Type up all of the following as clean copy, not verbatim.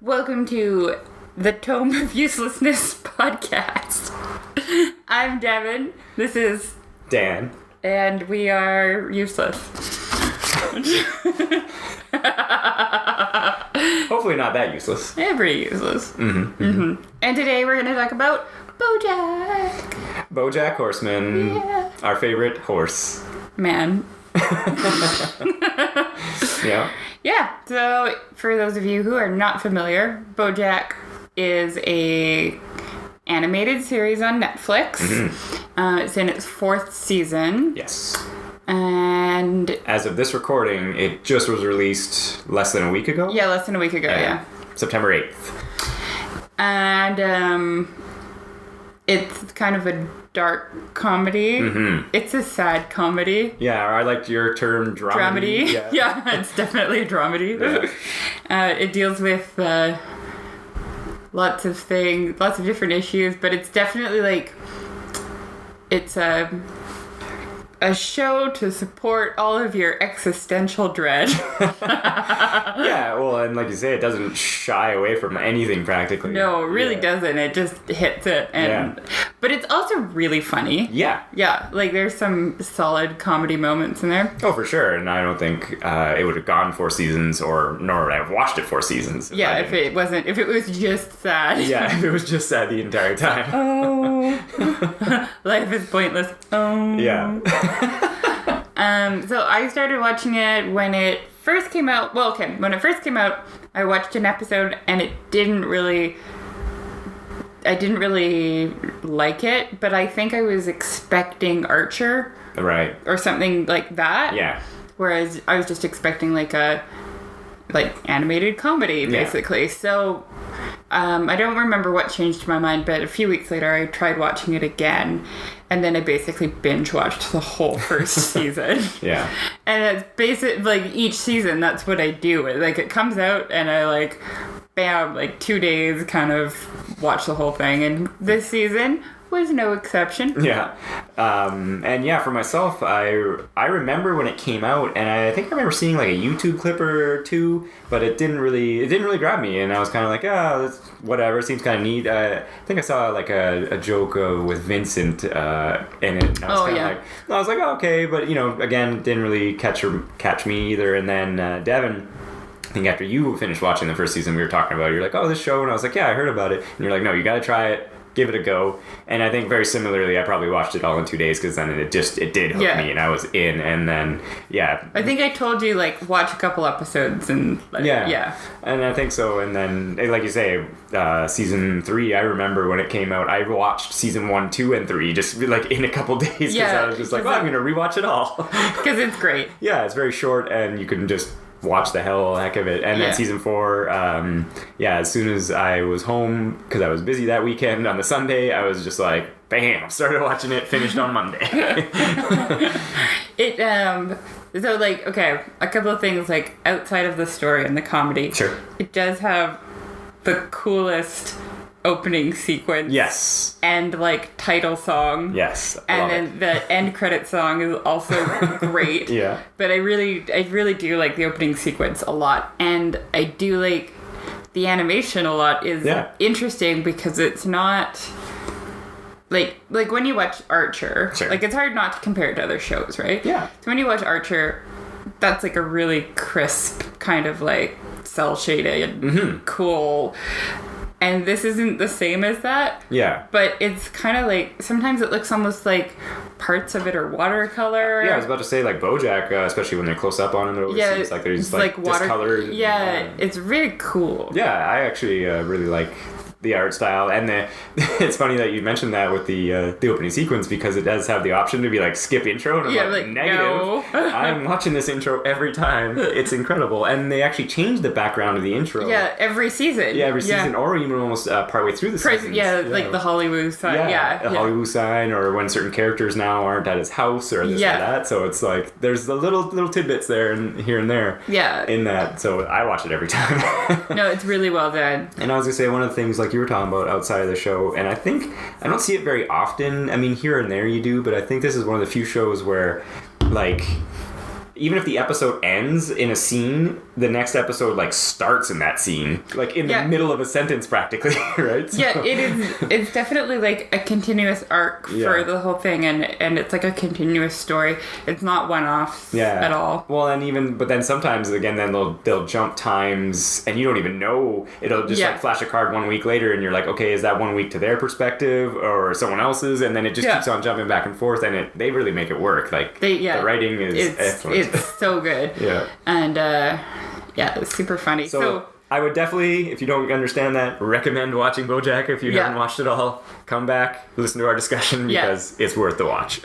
Welcome to the Tome of Uselessness podcast. I'm Devin. This is Dan. And we are useless. Hopefully not that useless. Pretty useless. Mm-hmm. And today we're going to talk about Bojack. Bojack Horseman. Yeah. Our favorite horse. Man. Yeah. Yeah, so for those of you who are not familiar, Bojack is a animated series on Netflix. Mm-hmm. It's in its 4th season. Yes. And as of this recording, it just was released less than a week ago. yeah, less than a week ago, yeah. September 8th. And it's kind of a dark comedy. Mm-hmm. It's a sad comedy. Yeah, I liked your term, dramedy. Yeah, it's definitely a dramedy. Yeah. It deals with lots of things, lots of different issues, but it's definitely like, it's a show to support all of your existential dread. Yeah, well, and like you say, it doesn't shy away from anything practically. No, it really doesn't. It just hits it. But it's also really funny. Yeah. Yeah, like there's some solid comedy moments in there. Oh, for sure. And I don't think it would have gone 4 seasons, nor would I have watched it 4 seasons. Yeah, if it was just sad. Yeah, if it was just sad the entire time. Oh. Life is pointless. Oh. Yeah. So I started watching it when it first came out. Well, okay, when it first came out, I watched an episode and I didn't really like it, but I think I was expecting Archer. Right. Or something like that. Yeah. Whereas I was just expecting like animated comedy, basically. Yeah. So I don't remember what changed my mind, but a few weeks later I tried watching it again, and then I basically binge watched the whole first season. Yeah. And it's basic, like each season, that's what I do. Like it comes out and I like, bam, like 2 days kind of watch the whole thing. And this season was no exception. Yeah. And yeah, for myself, I remember when it came out, and I think I remember seeing like a YouTube clip or two, but it didn't really grab me, and I was kind of like, that's whatever, it seemes kind of neat. I think I saw like a joke with Vincent in it, and I was like, oh, okay, but again, didn't really catch me either. And then Devin, I think after you finished watching the first season, we were talking about it, you're like, oh, this show, and I was like, yeah, I heard about it, and you're like, no, you gotta try it. Give it a go. And I think very similarly, I probably watched it all in 2 days, because then it did hook me, and I was in. And then I think I told you like watch a couple episodes and and I think so. And then like you say, season 3, I remember when it came out, I watched season 1, 2, and 3 just like in a couple days, because I was just like, I'm gonna rewatch it all because it's great. Yeah, it's very short, and you can just watch the heck of it. And then season 4, as soon as I was home, because I was busy that weekend on the Sunday, I was just like, bam, started watching it, finished on Monday. So like, okay, a couple of things like outside of the story and the comedy. Sure. It does have the coolest opening sequence. Yes. And like title song. Yes. And then the end credit song is also great. Yeah. But I really do like the opening sequence a lot. And I do like the animation a lot. Is interesting because it's not like when you watch Archer, like it's hard not to compare it to other shows, right? Yeah. So when you watch Archer, that's like a really crisp kind of like cell shaded, cool. And this isn't the same as that. Yeah. But it's kind of like, sometimes it looks almost like parts of it are watercolor. Yeah, I was about to say like Bojack, especially when they're close up on him. It's like there's like discolored. Yeah, it's very cool. Yeah, I actually really like the art style, and it's funny that you mentioned that with the opening sequence, because it does have the option to be like skip intro, and I'm like negative. No. I'm watching this intro every time. It's incredible, and they actually changed the background of the intro. Yeah, every season. Yeah, every season, or even almost partway through the season. Like the Hollywood sign. The Hollywood sign, or when certain characters now aren't at his house, or this or that. So it's like there's the little tidbits there and here and there. Yeah. In that, so I watch it every time. No, it's really well done. And I was gonna say, one of the things like you were talking about outside of the show, and I think I don't see it very often. I mean, here and there you do, but I think this is one of the few shows where like even if the episode ends in a scene, the next episode like starts in that scene, like in the middle of a sentence practically, right? So. Yeah, it is. It's definitely like a continuous arc for the whole thing, and it's like a continuous story. It's not one-offs at all. Well, and but then sometimes again, then they'll jump times, and you don't even know. It'll just like flash a card 1 week later, and you're like, okay, is that 1 week to their perspective or someone else's? And then it just keeps on jumping back and forth, and they really make it work. Like the writing is excellent. It's so good. And it's super funny. So I would definitely, if you don't understand that, recommend watching Bojack. If you haven't watched it all, come back, listen to our discussion, because it's worth the watch.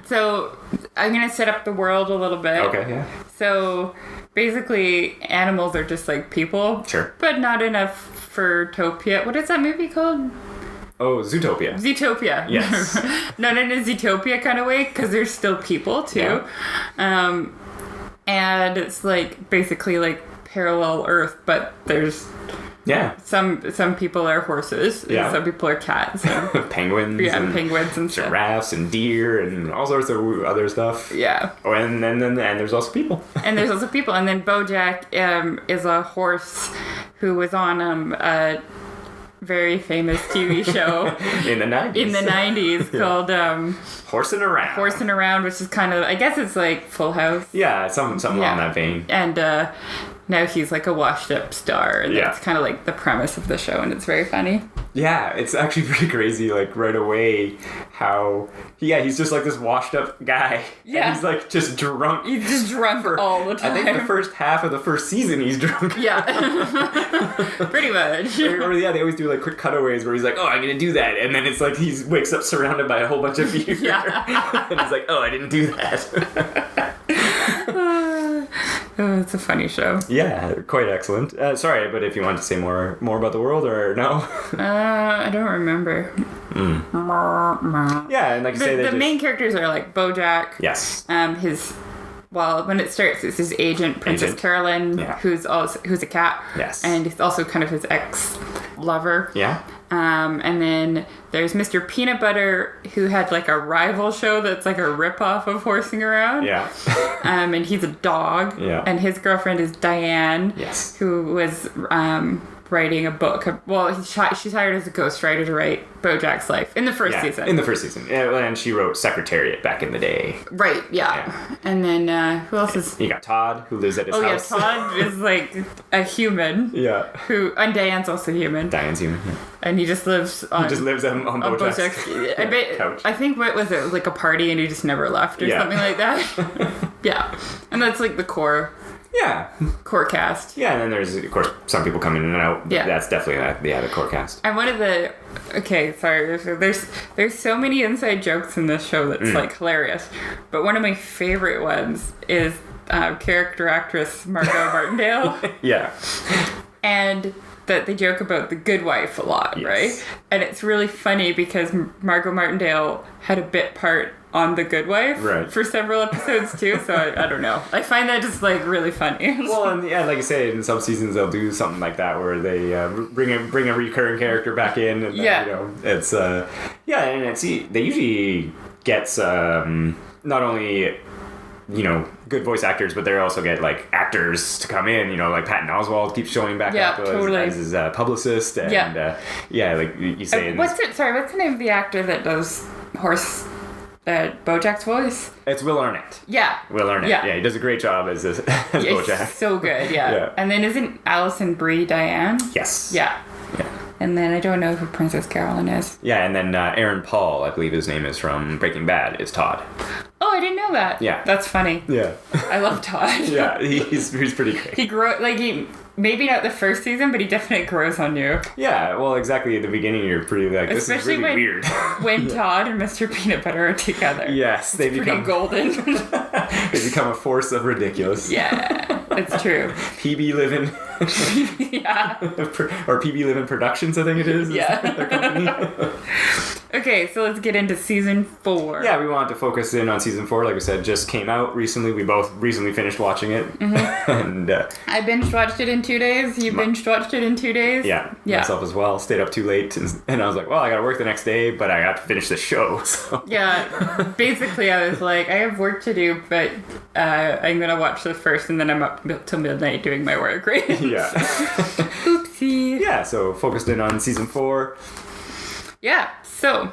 So I'm going to set up the world a little bit. Okay, yeah. So basically, animals are just like people. Sure. But not enough for Topia. What is that movie called? Oh, Zootopia. Zootopia. Yes. Not in a Zootopia kind of way, because there's still people, too. Yeah. And it's like, basically like parallel Earth, but there's... Yeah. Some people are horses, and some people are cats. And, penguins. Yeah, and penguins and giraffes and deer and all sorts of other stuff. Yeah. Oh, and there's also people. And there's also people. And then Bojack is a horse who was on a very famous TV show in the 90s. Called Horsing Around, which is kind of, I guess it's like Full House. Yeah, something along that vein. And now he's like a washed up star, and that's kind of like the premise of the show, and it's very funny. Yeah, it's actually pretty crazy, like right away how he's just like this washed up guy. Yeah. And he's like just drunk. He's just drunk all the time. I think the first half of the first season he's drunk. Yeah. Pretty much. Or they always do like quick cutaways where he's like, oh, I'm gonna do that, and then it's like he wakes up surrounded by a whole bunch of beer. Yeah. And he's like, oh, I didn't do that. Oh, it's a funny show. Yeah, quite excellent. Sorry, but if you want to say more about the world, or no? I don't remember. Yeah, and like you say, the main characters are like Bojack. Yes. When it starts, it's his agent, Princess Carolyn, who's a cat. Yes. And he's also kind of his ex-lover. Yeah. And then there's Mr. Peanut Butter, who had like a rival show that's like a ripoff of Horsing Around. Yeah. And he's a dog. Yeah. And his girlfriend is Diane. Yes. Who was writing a book. Well, she's hired as a ghostwriter to write Bojack's life in the first season. In the first season. And she wrote Secretariat back in the day. Right, yeah. And then who else is... You got Todd, who lives at his house. Oh, yeah, Todd is like a human. Yeah. And Diane's also human. Diane's human, yeah. And he just lives on... He just lives on Bojack's couch. I think, what was it, like a party and he just never left or something like that? Yeah. And that's like the core... Yeah. Core cast. Yeah, and then there's, of course, some people come in and out. Yeah. That's definitely the core cast. And one of the... Okay, sorry. There's so many inside jokes in this show that's, like, hilarious. But one of my favorite ones is character actress Margot Martindale. Yeah. And that they joke about the Good Wife a lot, right? And it's really funny because Margot Martindale had a bit part on The Good Wife for several episodes too, so I don't know. I find that just like really funny. Well, and like I say, in some seasons they'll do something like that where they bring a recurring character back in, and then, it's and they usually gets not only good voice actors, but they also get like actors to come in, like Patton Oswalt keeps showing back up as his publicist, and like you say. What's the name of the actor that does Bojack's voice? It's Will Arnett. Yeah. Will Arnett. Yeah, he does a great job as Bojack. So good, yeah. And then isn't Alison Brie Diane? Yes. Yeah. And then I don't know who Princess Carolyn is. Yeah, and then Aaron Paul, I believe his name is, from Breaking Bad, is Todd. Oh, I didn't know that. Yeah. That's funny. Yeah. I love Todd. Yeah, he's pretty great. He maybe not the first season, but he definitely grows on you. Yeah, well, exactly. At the beginning, you're pretty like, this is really weird. When Todd and Mr. Peanut Butter are together. Yes, they become golden. They become a force of ridiculous. Yeah, it's true. PB living. Yeah. Or PB Living Productions, I think it is. Yeah. Their company. Okay, so let's get into season 4. Yeah, we wanted to focus in on season 4. Like I said, just came out recently. We both recently finished watching it. Mm-hmm. And I binge watched it in 2 days. You binge watched it in 2 days. Yeah, myself as well. Stayed up too late, and I was like, well, I gotta work the next day, but I got to finish the show. So. Yeah, basically I was like, I have work to do, but I'm gonna watch the first, and then I'm up till midnight doing my work, right? Yeah. Oopsie. Yeah, so focused in on season 4. Yeah, so,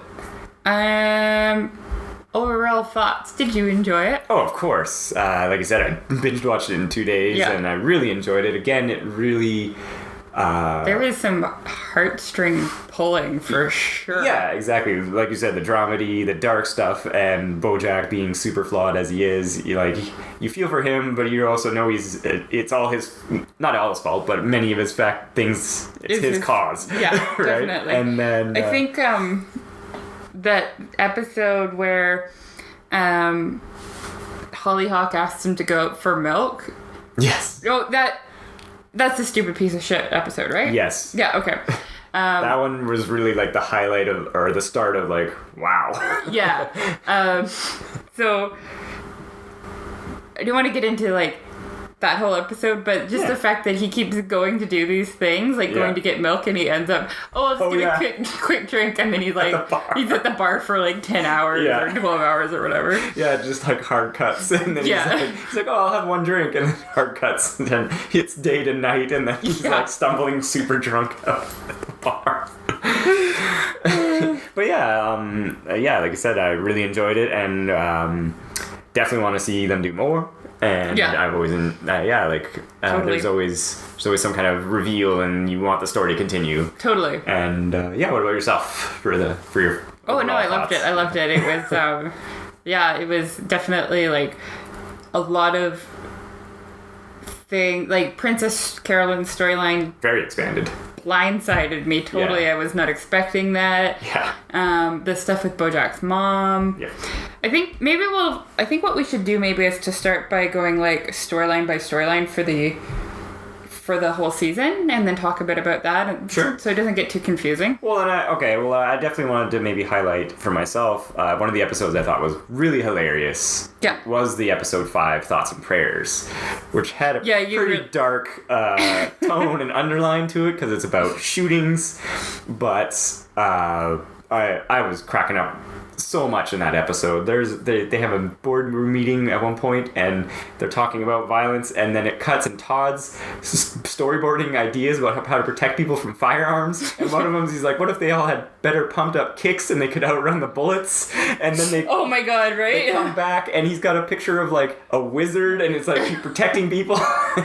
overall thoughts. Did you enjoy it? Oh, of course. Like I said, I binge watched it in 2 days, and I really enjoyed it. Again, it really... there was some heartstring pulling for sure. Yeah, exactly. Like you said, the dramedy, the dark stuff, and Bojack being super flawed as he is. You feel for him, but you also know it's all his, not all his fault, but many of his things, it's his cause. Yeah, right? definitely. And then I think that episode where Hollyhock asked him to go out for milk. Yes. Oh, that's a stupid piece of shit episode, right? Yes. Yeah, okay. That one was really like the highlight of, or the start of like, wow. Yeah. So, I don't want to get into like that whole episode, but just the fact that he keeps going to do these things, like going to get milk, and he ends up, let's do a quick drink, and then he's like, he's at the bar for like 10 hours or 12 hours or whatever. Yeah, just like hard cuts, and then he's like, I'll have one drink, and then hard cuts, and then it's day to night, and then he's like stumbling super drunk out at the bar. But like I said, I really enjoyed it, and definitely want to see them do more. And I've always, totally. there's always some kind of reveal, and you want the story to continue. Totally. And what about yourself for your? Oh no, I loved it. I loved it. It was, it was definitely like a lot of thing, like Princess Carolyn's storyline. Very expanded. Blindsided me totally. I was not expecting that. Yeah. The stuff with Bojack's mom. Yeah. I think what we should do maybe is to start by going like storyline by storyline for the whole season, and then talk a bit about that. Sure. So it doesn't get too confusing. Well, I definitely wanted to maybe highlight for myself one of the episodes I thought was really hilarious. Yeah. Was the episode 5, Thoughts and Prayers, which had a pretty dark tone and underline to it because it's about shootings, but I was cracking up so much in that episode. They have a boardroom meeting at one point, and they're talking about violence, and then it cuts, and Todd's storyboarding ideas about how to protect people from firearms, and one of them, he's like, what if they all had better pumped up kicks and they could outrun the bullets? And then they oh my god, right? They come back, and he's got a picture of like a wizard, and it's like he's protecting people.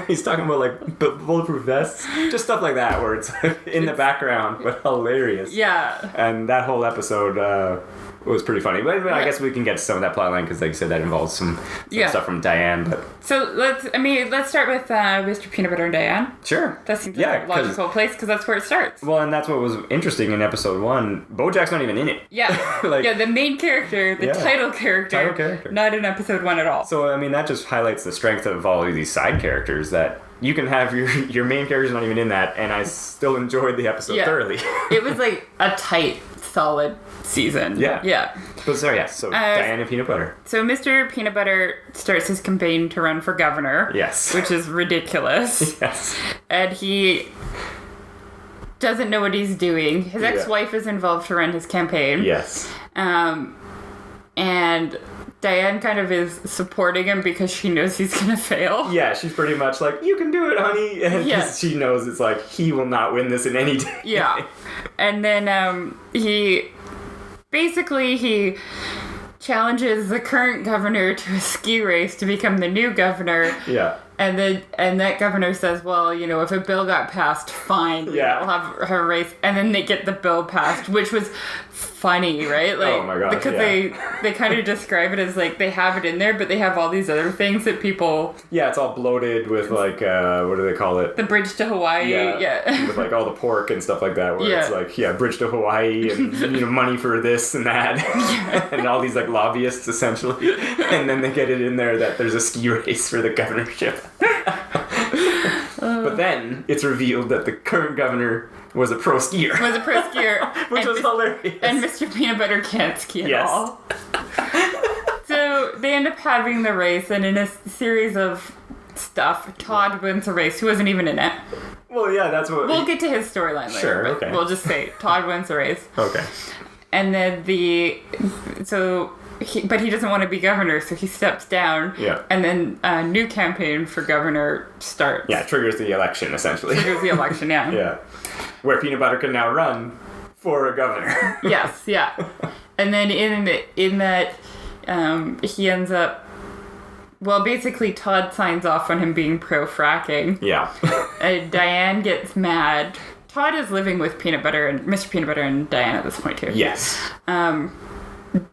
He's talking about like bulletproof vests, just stuff like that, where it's in the background, but hilarious. Yeah. And that whole episode was pretty funny, but I guess we can get to some of that plotline because, like you said, that involves some stuff from Diane. But so let's start with Mr. Peanut Butter and Diane. Sure, that seems like a logical place because that's where it starts. Well, and that's what was interesting in episode 1. Bojack's not even in it. Yeah, the main character, the title character, not in episode 1 at all. So I mean, that just highlights the strength of all of these side characters that. You can have your main character's not even in that, and I still enjoyed the episode thoroughly. It was like a tight, solid season. Yeah. But so Diane and Peanut Butter. So Mr. Peanut Butter starts his campaign to run for governor. Yes. Which is ridiculous. Yes. And he doesn't know what he's doing. His ex-wife is involved to run his campaign. Yes. And Diane kind of is supporting him because she knows he's going to fail. Yeah, she's pretty much like, you can do it, honey. And she knows it's like, he will not win this in any day. Yeah. And then he challenges the current governor to a ski race to become the new governor. Yeah. And that governor says, well, if a bill got passed, fine. We'll have a race. And then they get the bill passed, which was funny, right? Like, oh my gosh, because they kind of describe it as like they have it in there, but they have all these other things that people... Yeah, it's all bloated with like, what do they call it? The bridge to Hawaii. Yeah. With like all the pork and stuff like that, where it's like, bridge to Hawaii and, money for this and that. And all these like lobbyists essentially. And then they get it in there that there's a ski race for the governorship. But then it's revealed that the current governor was a pro skier. Which was hilarious. And Mr. Peanut Butter can't ski at all. So they end up having the race, and in a series of stuff, Todd wins the race, who wasn't even in it. Well, yeah, that's what... We'll get to his storyline later. Sure, okay. We'll just say Todd wins the race. Okay. And then but he doesn't want to be governor, so he steps down. Yeah. And then a new campaign for governor starts. Yeah, triggers the election, essentially. Yeah. Yeah. Where Peanut Butter can now run for a governor. Yes, yeah. And then in that, he ends up... Well, basically, Todd signs off on him being pro-fracking. Yeah. Diane gets mad. Todd is living with Peanut Butter and Mr. Peanut Butter and Diane at this point, too. Yes.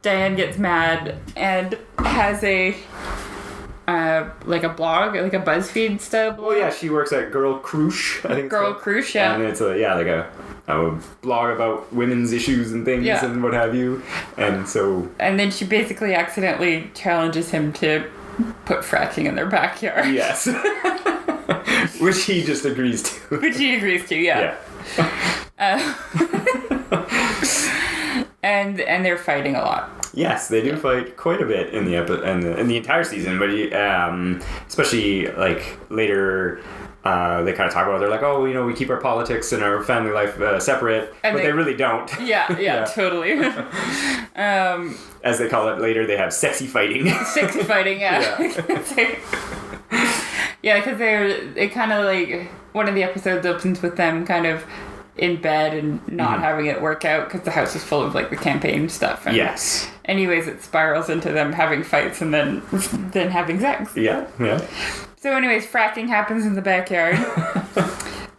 Diane gets mad and has a blog, like a BuzzFeed style blog. Well, yeah, she works at Girl Crush, I think. Girl Crush, yeah. And it's a blog about women's issues and things and what have you. And so... And then she basically accidentally challenges him to put fracking in their backyard. Yes. Which he just agrees to. Which he agrees to, yeah. And they're fighting a lot. Yes, they do fight quite a bit in the in the entire season, but especially like later, they kind of talk about. They're like, oh, we keep our politics and our family life separate, but they really don't. Yeah, totally. As they call it later, they have sexy fighting. Sexy fighting, yeah. Yeah, because they kind of like one of the episodes opens with them kind of in bed and not having it work out because the house is full of like the campaign stuff. And yes. Anyways, it spirals into them having fights and then having sex. Yeah. So anyways, fracking happens in the backyard.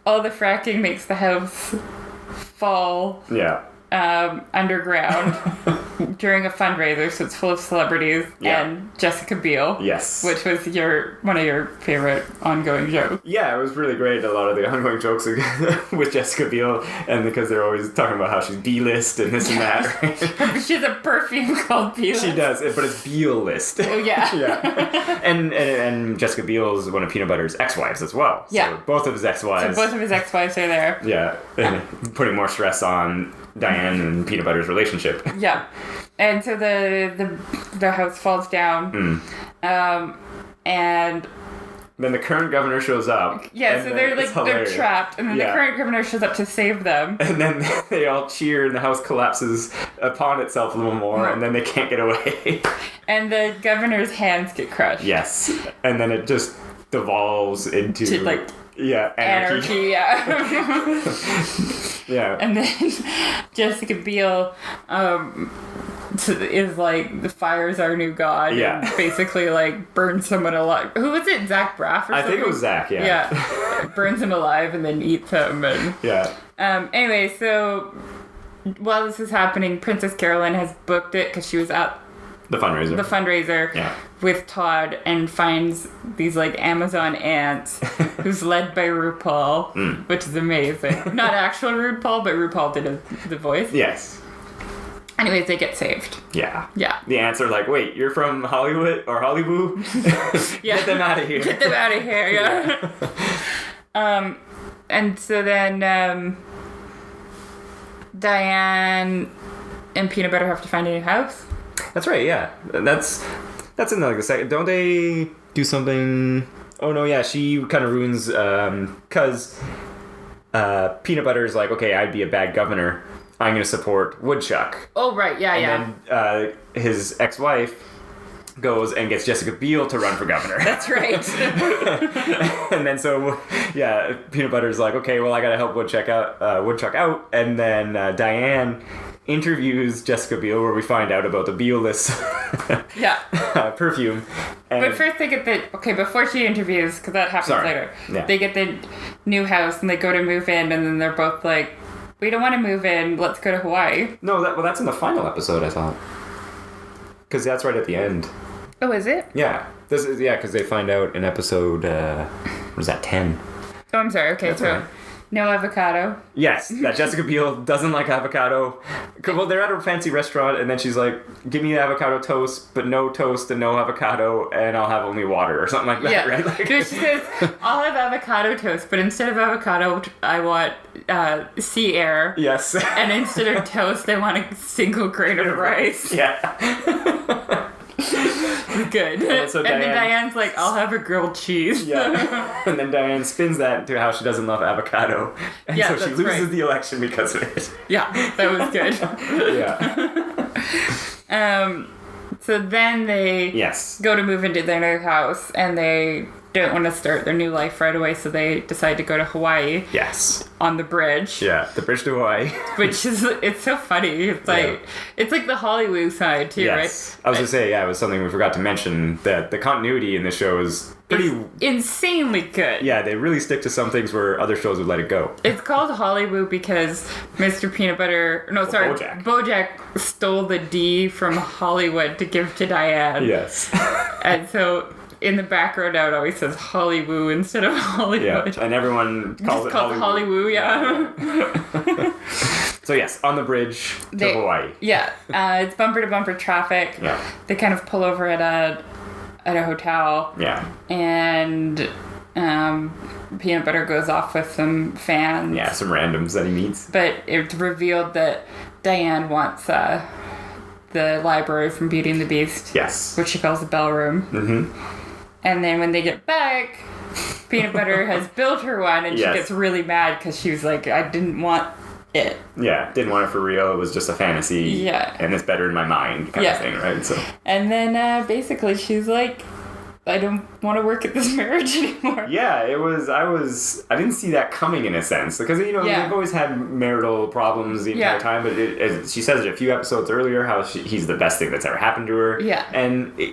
All the fracking makes the house fall underground during a fundraiser, so it's full of celebrities and Jessica Biel. Yes. Which was one of your favorite ongoing jokes. Yeah, it was really great. A lot of the ongoing jokes with Jessica Biel, and because they're always talking about how she's B-list and this and that. Right? She has a perfume called B-list. She does, but it's Biel-list. Oh, yeah. Yeah. And Jessica Biel is one of Peanut Butter's ex-wives as well. Yeah. So both of his ex-wives. So both of his ex-wives are there. Yeah, and putting more stress on Diane and Peanut Butter's relationship. Yeah. And so the house falls down. And then the current governor shows up. Yeah, so they're trapped, and then the current governor shows up to save them. And then they all cheer, and the house collapses upon itself a little more, and then they can't get away. And the governor's hands get crushed. Yes, and then it just devolves into anarchy. Yeah. Yeah. And then Jessica Biel is like, the fire's our new god. Yeah. And basically like burns someone alive. Who was it? Zach Braff or something? I think it was Zach, yeah. Yeah. Burns him alive and then eats him. And, anyway, so while this is happening, Princess Carolyn has booked it because she was at the fundraiser. With Todd, and finds these like Amazon ants who's led by RuPaul, which is amazing. Not actual RuPaul, but RuPaul did the voice. Yes. Anyways, they get saved. Yeah. Yeah. The ants are like, wait, you're from Hollywood or Hollywood? Get them out of here. Get them out of here, yeah. And so then Diane and Peanut Butter have to find a new house. That's right, yeah. That's in like the second. Don't they do something? Oh no, yeah. She kind of ruins because Peanut Butter's like, okay, I'd be a bad governor. I'm going to support Woodchuck. Oh right, yeah, and then his ex-wife goes and gets Jessica Biel to run for governor. That's right. And then Peanut Butter's like, okay, well I got to help Woodchuck out, and then Diane interviews Jessica Biel, where we find out about the Biel-less perfume. And but first they get before she interviews, because that happens later, they get the new house and they go to move in, and then they're both like, we don't want to move in, let's go to Hawaii. No, that's in the final episode, I thought. Because that's right at the end. Oh, is it? Yeah. Because they find out in episode, what is that, 10? Oh, I'm sorry. Okay, that's right. No avocado. Yes, that Jessica Biel doesn't like avocado. Well, they're at a fancy restaurant, and then she's like, give me avocado toast, but no toast and no avocado, and I'll have only water, or something like that, right? Like, she says, I'll have avocado toast, but instead of avocado, I want sea air. Yes. And instead of toast, I want a single grain of rice. Yeah. Good. And then Diane's like, I'll have a grilled cheese. Yeah. And then Diane spins that to how she doesn't love avocado. And so she loses the election because of it. Yeah, that was good. Yeah. So then they go to move into their new house, and they don't want to start their new life right away, so they decide to go to Hawaii. Yes. On the bridge. Yeah, the bridge to Hawaii. Which is, it's so funny. It's like, it's like the Hollywood side too, right? I was going to say, it was something we forgot to mention, that the continuity in the show is pretty... It's insanely good. Yeah, they really stick to some things where other shows would let it go. It's called Hollywood because Mr. Peanut Butter... No, sorry. Bojack stole the D from Hollywood to give to Diane. Yes. And so... in the background now it always says Hollywood instead of Hollywood. Yeah, and everyone calls it Hollywood, yeah. So yes, on the bridge to Hawaii. Yeah, it's bumper to bumper traffic. Yeah. They kind of pull over at a hotel. Yeah. And Peanut Butter goes off with some fans. Yeah, some randoms that he meets. But it's revealed that Diane wants the library from Beauty and the Beast. Yes. Which she calls the bell room. Mm-hmm. And then when they get back, Peanut Butter has built her one, and she gets really mad because she was like, I didn't want it. Yeah, didn't want it for real. It was just a fantasy. Yeah. And it's better in my mind kind of thing, right? So. And then basically she's like, I don't want to work at this marriage anymore. Yeah, I didn't see that coming in a sense. Because, they've always had marital problems the entire time. But she says it a few episodes earlier how he's the best thing that's ever happened to her. Yeah.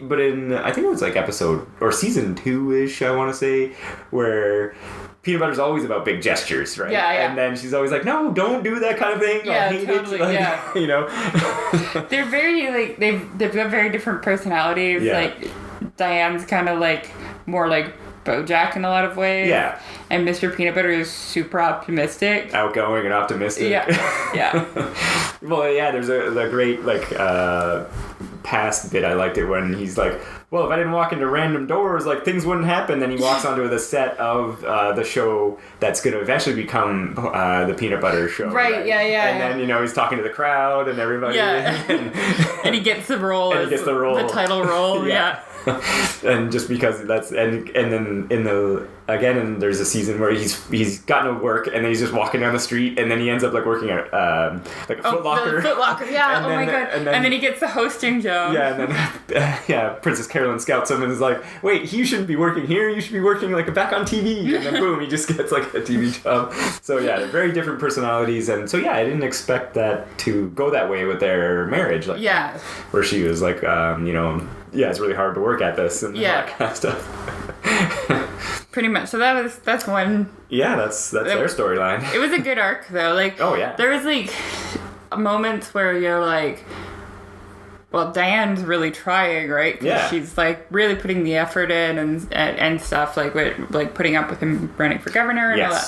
But I think it was like episode, or season 2-ish, I want to say, where... Peanut Butter's always about big gestures, right? Yeah. And then she's always like, no, don't do that kind of thing. Yeah, I hate totally, it. They're very, like, they've got very different personalities. Yeah. Like, Diane's kind of, like, more like Bojack in a lot of ways. Yeah. And Mr. Peanut Butter is super optimistic. Outgoing and optimistic. Yeah. Well, yeah, there's a great, like, past bit. I liked it when he's like, well, if I didn't walk into random doors, like, things wouldn't happen. Then he walks onto the set of the show that's going to eventually become the Peanut Butter show. Right, yeah. And then, he's talking to the crowd and everybody. Yeah. And he gets the role. The title role, yeah. And just because that's and then and there's a season where he's got no work and then he's just walking down the street and then he ends up like working at like a Foot Locker. The Foot Locker, yeah. My god! And then he gets the hosting job. Yeah, and then Princess Carolyn scouts him and is like, "Wait, you shouldn't be working here. You should be working like back on TV." And then boom, he just gets like a TV job. So yeah, they're very different personalities, and so I didn't expect that to go that way with their marriage. Like where she was like, it's really hard to work at this and all that kind of stuff. Pretty much. So that's one. Yeah, that's their storyline. It was a good arc though. Like, oh yeah, there was like moments where you're like, well, Diane's really trying, right? Yeah. She's like really putting the effort in and stuff, like putting up with him running for governor and all that.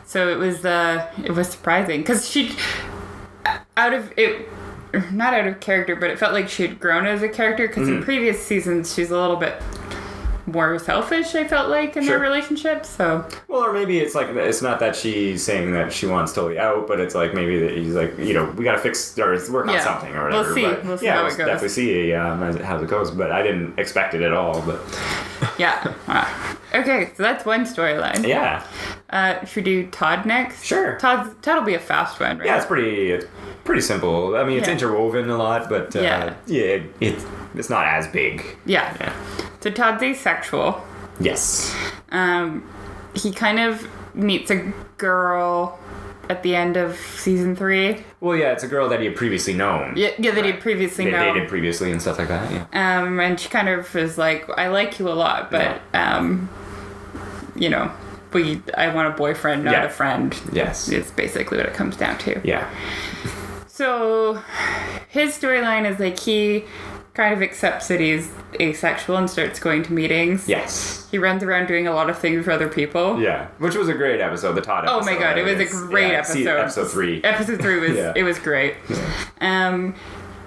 So it was surprising because she not out of character, but it felt like she had grown as a character because in previous seasons she's a little bit more selfish, I felt like, in their relationship. So or maybe it's like, it's not that she's saying that she wants totally out, but it's like maybe that he's like, we gotta fix or work on something or whatever. We'll see how it goes. Definitely see how it goes, but I didn't expect it at all. But okay, so that's one storyline. Should we do Todd next? Sure. Todd'll be a fast one, right? Yeah, it's pretty simple. I mean, it's interwoven a lot, but it's not as big. Yeah. So Todd's asexual. Yes. He kind of meets a girl at the end of season 3. Well, yeah, it's a girl that he had previously known. Yeah, that he had previously known. They dated previously and stuff like that, yeah. And she kind of is like, I like you a lot, but, I want a boyfriend, not a friend. Yes. It's basically what it comes down to. Yeah. So his storyline is like he kind of accepts that he's asexual and starts going to meetings. Yes. He runs around doing a lot of things for other people. Yeah, which was a great episode, the Todd episode. Oh my god, it was a great episode. Episode 3. Episode 3 was, it was great. Yeah.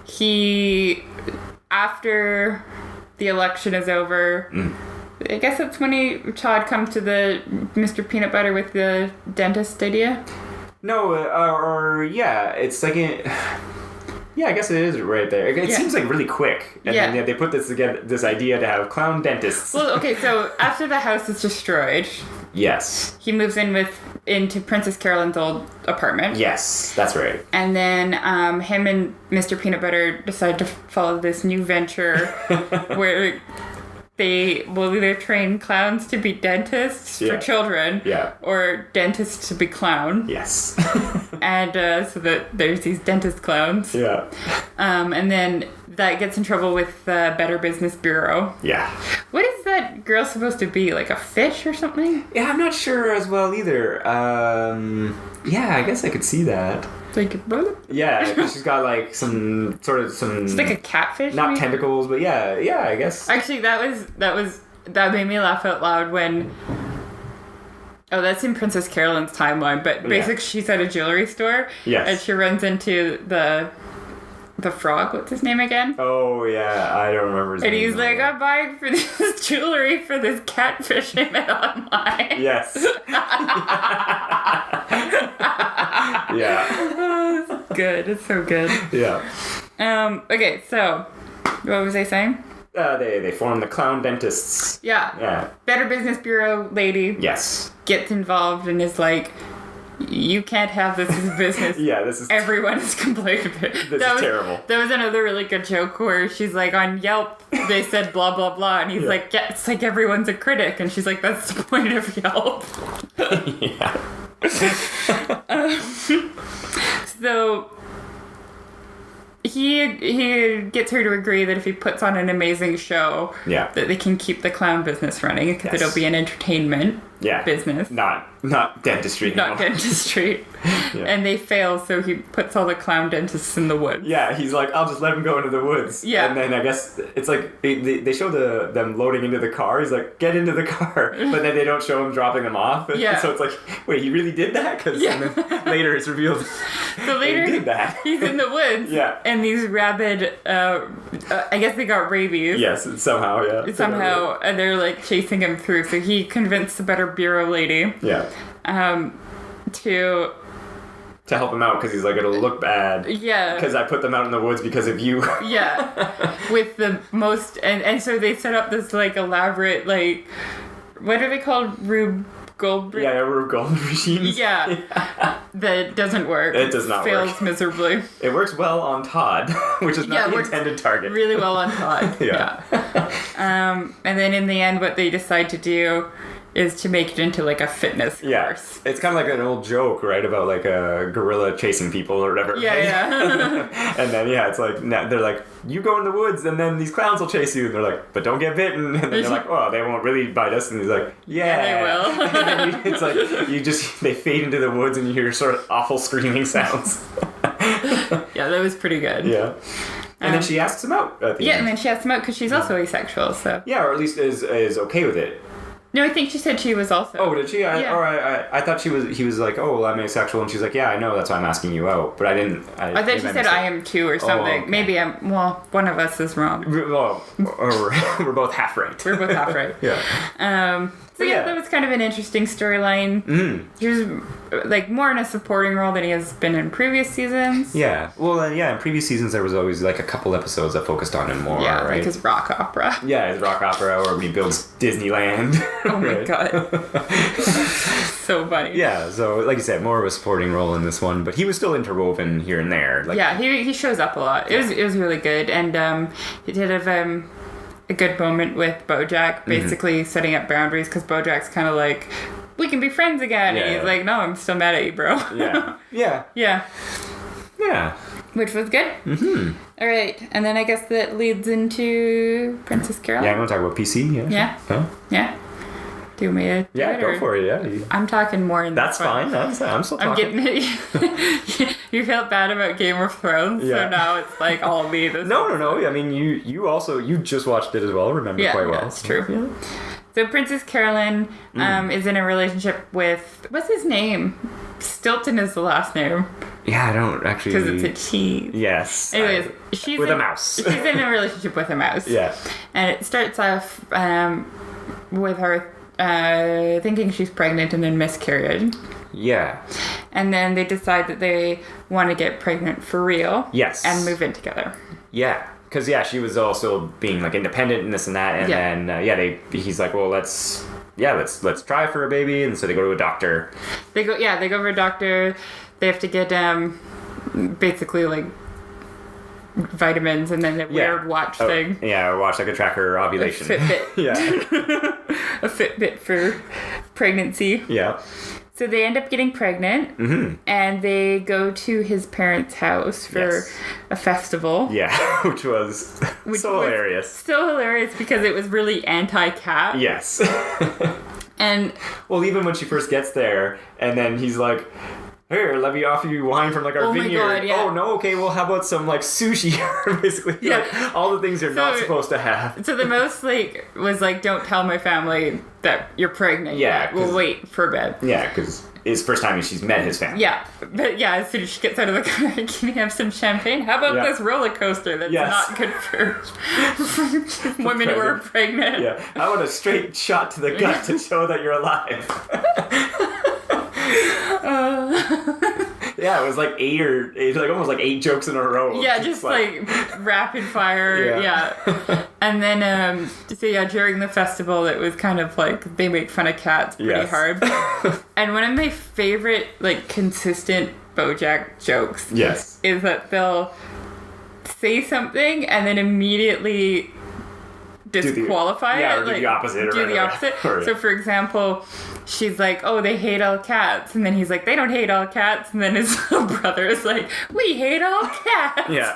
He, after the election is over, I guess that's when Todd comes to the Mr. Peanut Butter with the dentist idea. No, it's like yeah, I guess it is right there. It seems like really quick, and then they put this idea to have clown dentists. Well, okay, so after the house is destroyed, yes, he moves into Princess Carolyn's old apartment. Yes, that's right. And then him and Mr. Peanut Butter decide to follow this new venture where they will either train clowns to be dentists for children, or dentists to be clown. Yes. And so that there's these dentist clowns. Yeah. And then that gets in trouble with the Better Business Bureau. Yeah. What is that girl supposed to be? Like a fish or something? Yeah, I'm not sure as well either. Yeah, I guess I could see that. Like, yeah, she's got like some. It's like a catfish. Not maybe? Tentacles, but yeah, I guess. Actually, that made me laugh out loud when. Oh, that's in Princess Carolyn's timeline, but basically she's at a jewelry store. Yes. And she runs into the frog. What's his name again? Oh yeah, I don't remember his name. And he's like, I'm buying for this jewelry for this catfish I met online. Yes. Yeah. Oh, it's good. It's so good. Yeah. Okay, so what was I saying? They form the clown dentists. Yeah. Yeah. Better Business Bureau lady. Yes. Gets involved and is like, you can't have this as a business. Yeah, this is... Everyone is complaining about it. This is terrible. That was another really good joke where she's like, on Yelp, they said blah, blah, blah. And he's like, yeah, it's like everyone's a critic. And she's like, that's the point of Yelp. Yeah. So... He gets her to agree that if he puts on an amazing show, that they can keep the clown business running because it'll be an entertainment business. Not dentistry. Not dentistry. Yeah. And they fail, so he puts all the clown dentists in the woods. Yeah, he's like, I'll just let him go into the woods. Yeah. And then I guess it's like they show them loading into the car. He's like, get into the car. But then they don't show him dropping them off. Yeah. So it's like, wait, he really did that? Because later it's revealed so later he did that. He's in the woods. Yeah. And these rabid, I guess they got rabies. Yes, somehow, yeah. Somehow, and they're like chasing him through. So he convinced the Better Bureau lady. Yeah. To help him out because he's like, it'll look bad. Yeah. Because I put them out in the woods because of you. Yeah. With the most... And so they set up this, like, elaborate, like... What are they called? Rube Goldberg? Yeah, Rube Goldberg machines. Yeah. That doesn't work. It does not Fails work. miserably. It works well on Todd, which is not the intended target. Really well on Todd. Yeah. And then in the end, what they decide to do is to make it into like a fitness course. It's kind of like an old joke, right? About like a gorilla chasing people or whatever. Yeah, right? yeah. And then, it's like, they're like, you go in the woods and then these clowns will chase you. And they're like, but don't get bitten. And then they're like, oh, they won't really bite us. And he's like, yeah they will. And then it's like, they fade into the woods and you hear sort of awful screaming sounds. Yeah, that was pretty good. Yeah. And then she asks him out at the end. Yeah, and then she asks him out because she's also asexual, so. Yeah, or at least is okay with it. No, I think she said she was also. Oh, did she? I thought he was like, oh, well, I'm asexual. And she's like, yeah, I know. That's why I'm asking you out. But I didn't. I thought she said I am too or something. Oh, okay. Maybe one of us is wrong. Well, we're both half right. We're both half right. Yeah. So that was kind of an interesting storyline. He was like more in a supporting role than he has been in previous seasons. Yeah. Well, in previous seasons there was always like a couple episodes that focused on him more. Yeah, right? Like his rock opera. Yeah, his rock opera, or when he builds Disneyland. Oh my god. So funny. Yeah. So like you said, more of a supporting role in this one, but he was still interwoven here and there. Like, yeah, he shows up a lot. It was really good, and he did have a good moment with Bojack, basically setting up boundaries because Bojack's kind of like, we can be friends again. And he's like, no, I'm still mad at you, bro. Yeah. Yeah. Yeah. Yeah. Which was good. All right. And then I guess that leads into Princess Carolyn. Yeah, I'm going to talk about PC. Yeah. Yeah. Huh? Yeah. Do me a Yeah, go for it. Yeah. I'm talking more in That's fine. I'm still talking. I'm getting it. You felt bad about Game of Thrones, so now it's like all me. No. I mean, you also just watched it as well. Remember quite well. Yeah, that's true. Yeah. So Princess Carolyn is in a relationship with, what's his name? Stilton is the last name. Yeah, I don't actually. Because it's a cheese. Yes. Anyways, she's with a mouse. She's in a relationship with a mouse. Yeah. And it starts off with her thinking she's pregnant and then miscarried. Yeah. And then they decide that they want to get pregnant for real. Yes. And move in together. Yeah. Because, she was also being, like, independent and this and that. And then, he's like, well, let's try for a baby. And so they go to a doctor. They go for a doctor. They have to get, basically, like, vitamins and then a weird watch thing. Yeah, watch, like, a tracker ovulation. A Fitbit. Yeah. A Fitbit for pregnancy. Yeah. So they end up getting pregnant, and they go to his parents' house for a festival. Yeah, which was hilarious. So hilarious because it was really anti-cat. Yes. And well, even when she first gets there, and then he's like, here, let me offer you wine from, like, our vineyard. My God, yeah. Oh, no, okay, well, how about some, like, sushi? Basically, like, all the things you're not supposed to have. So the most, like, was, like, don't tell my family that you're pregnant. Yeah. We'll wait for a bit. Yeah, because it's the first time she's met his family. Yeah. But, as soon as she gets out of the car, can you have some champagne? How about this roller coaster that's not good for women who are pregnant? Yeah. How about a straight shot to the gut to show that you're alive? Yeah, it was like almost like 8 jokes in a row. Yeah, just like rapid fire. Yeah. And then, during the festival, it was kind of like they make fun of cats pretty hard. And one of my favorite, like, consistent Bojack jokes is that they'll say something and then immediately disqualify it. Or do the opposite. Do the opposite. So, for example, she's like, oh, they hate all cats. And then he's like, they don't hate all cats. And then his little brother is like, we hate all cats. Yeah.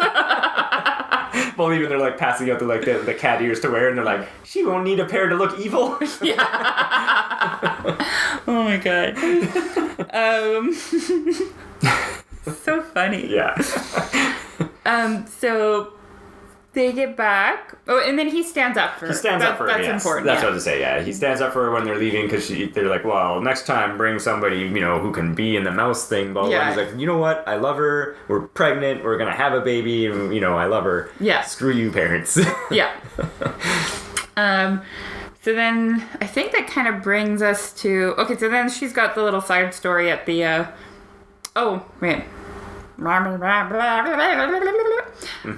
Well, even they're, like, passing out the cat ears to wear, and they're like, she won't need a pair to look evil. Yeah. Oh, my God. So funny. Yeah. So they get back. Oh, and then he stands up for her. He stands up for her, That's important. That's what I was going to say, yeah. He stands up for her when they're leaving because they're like, well, next time bring somebody, who can be in the mouse thing. Blah, blah, blah. He's like, you know what? I love her. We're pregnant. We're going to have a baby. And, I love her. Yeah. Screw you, parents. Yeah. So then I think that kind of brings us to... Okay, so then she's got the little side story at the...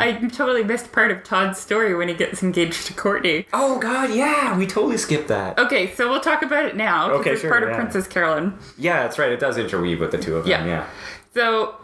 I totally missed part of Todd's story when he gets engaged to Courtney. Oh, God, yeah. We totally skipped that. Okay, so we'll talk about it now. Okay, it's part of Princess Carolyn. Yeah, that's right. It does interweave with the two of them, yeah. So,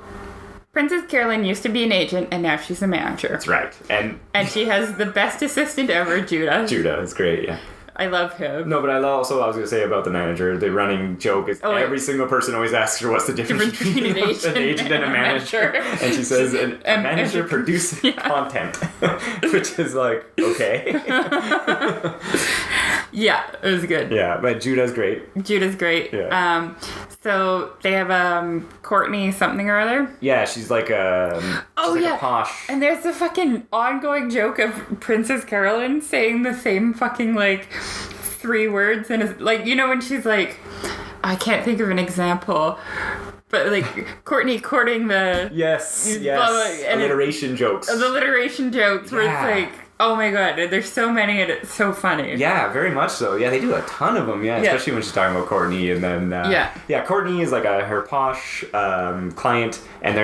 Princess Carolyn used to be an agent, and now she's a manager. That's right. And she has the best assistant ever, Judah. Judah is great, yeah. I love him. No, but I was going to say about the manager, the running joke is every single person always asks her what's the difference between an agent and a manager. And she says, a manager produces content. Which is like, okay. Yeah, it was good. Yeah, but Judah's great. Yeah. So they have Courtney something or other. Yeah, she's like a posh. And there's the fucking ongoing joke of Princess Carolyn saying the same fucking 3 words and when she's like, I can't think of an example, but Courtney courting the alliteration jokes. The alliteration jokes where it's like, oh my God, there's so many and it's so funny. Yeah, very much so. Yeah, they do a ton of them, especially when she's talking about Courtney. And then, Courtney is like her posh client, and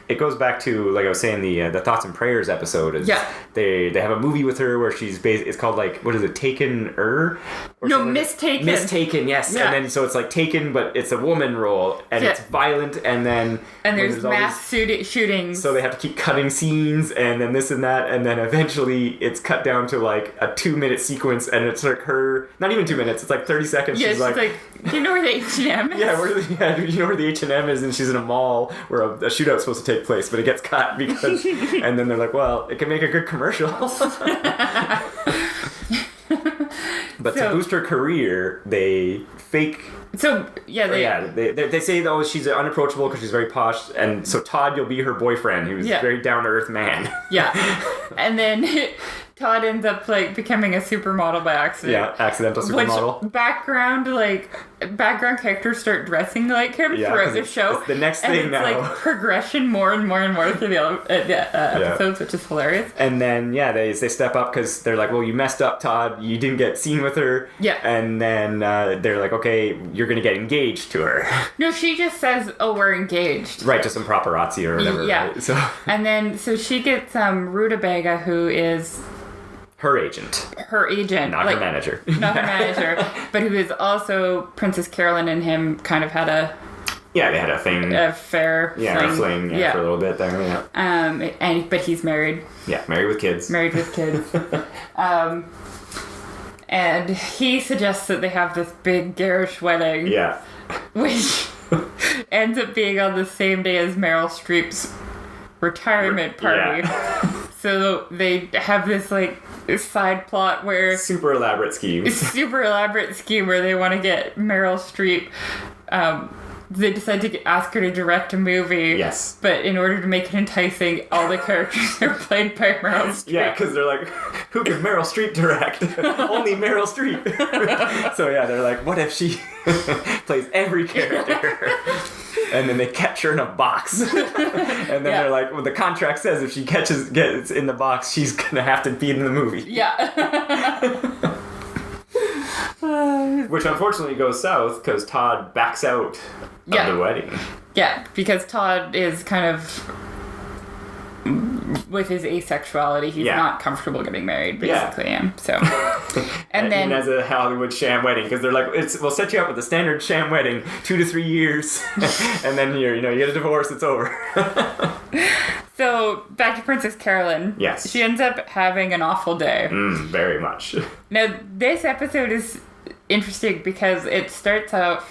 it goes back to, like I was saying, the Thoughts and Prayers episode. They have a movie with her where she's it's called, what is it, Taken-er? No, Mistaken. Mistaken, yes. Yeah. And then, so it's like Taken, but it's a woman role, and it's violent, and then... And there's mass shootings. So they have to keep cutting scenes, and then this and that, and then eventually it's cut down to, a 2-minute sequence, and it's her... Not even 2 minutes, it's 30 seconds. Yeah, she's like, do you know where the H&M is? Do you know where the H&M is? And she's in a mall where a shootout's supposed to take place, but it gets cut because... And then they're like, well, it can make a good commercial. But to boost her career, they fake... So, yeah, they say, oh, she's unapproachable because she's very posh, and so Todd, you'll be her boyfriend, who's a very down-to-earth man. Yeah. And then Todd ends up, like, becoming a supermodel by accident. Yeah, accidental supermodel. Which background characters start dressing like him throughout the show. It's the next and thing it's now. Like progression more and more and more through the episodes, which is hilarious. And then, they step up because they're like, well, you messed up, Todd. You didn't get seen with her. Yeah. And then they're like, okay, you're going to get engaged to her. No, she just says, oh, we're engaged. Right, to some paparazzi or whatever. Yeah. Right? So. And then, so she gets Rutabaga, who is... Her agent. Not her manager. Not her manager, but who is also Princess Carolyn and him kind of had a... Yeah, they had a thing. A fair fling. A fling for a little bit there, yeah. But he's married. Yeah, married with kids. And he suggests that they have this big garish wedding. Yeah. Which ends up being on the same day as Meryl Streep's retirement party. Yeah. So they have this, like, side plot where... Super elaborate scheme where they want to get Meryl Streep... they decide to ask her to direct a movie. Yes. But in order to make it enticing, all the characters are played by Meryl Streep. Yeah, because they're like, who can Meryl Streep direct? Only Meryl Streep. So yeah, they're like, what if she plays every character? And then they catch her in a box. And then they're like, well, the contract says if she gets in the box, she's going to have to be in the movie. Yeah. Which unfortunately goes south because Todd backs out of the wedding. Yeah, because Todd is kind of... with his asexuality, he's not comfortable getting married, basically. So, and then as a Hollywood sham wedding, because they're like, we'll set you up with a standard sham wedding, 2 to 3 years, and then you get a divorce, it's over. So back to Princess Carolyn. Yes, she ends up having an awful day. Very much. Now this episode is interesting because it starts out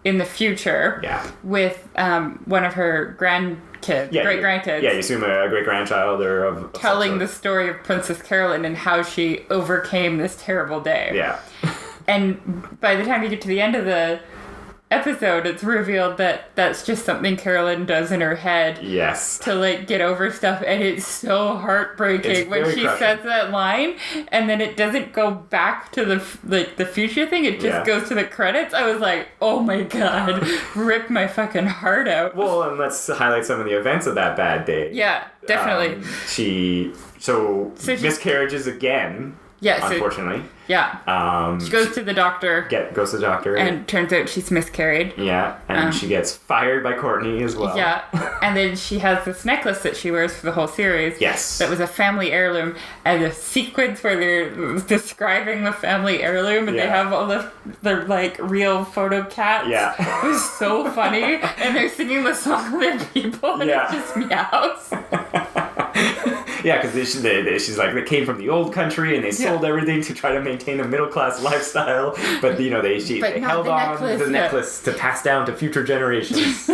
in the future. Yeah. With one of her great grandkids. Yeah, you assume a great grandchild or of telling the story of Princess Carolyn and how she overcame this terrible day. Yeah. And by the time you get to the end of the episode, it's revealed that that's just something Carolyn does in her head. Yes. To like get over stuff, and it's so heartbreaking when she says that line, and then it doesn't go back to the future thing. It just goes to the credits. I was like, oh my god, rip my fucking heart out. Well, and let's highlight some of the events of that bad day. Yeah, definitely. She miscarriages again. Yeah, unfortunately. Yeah. She goes to the doctor. Goes to the doctor. And turns out she's miscarried. Yeah. And she gets fired by Courtney as well. Yeah. And then she has this necklace that she wears for the whole series. Yes. That was a family heirloom. And the sequence where they're describing the family heirloom and they have all the like real photo cats. Yeah. It was so funny. And they're singing the song of their people and it just meows. Yeah, because she's like, they came from the old country and they sold everything to try to maintain a middle-class lifestyle. But, they held on to the necklace to pass down to future generations.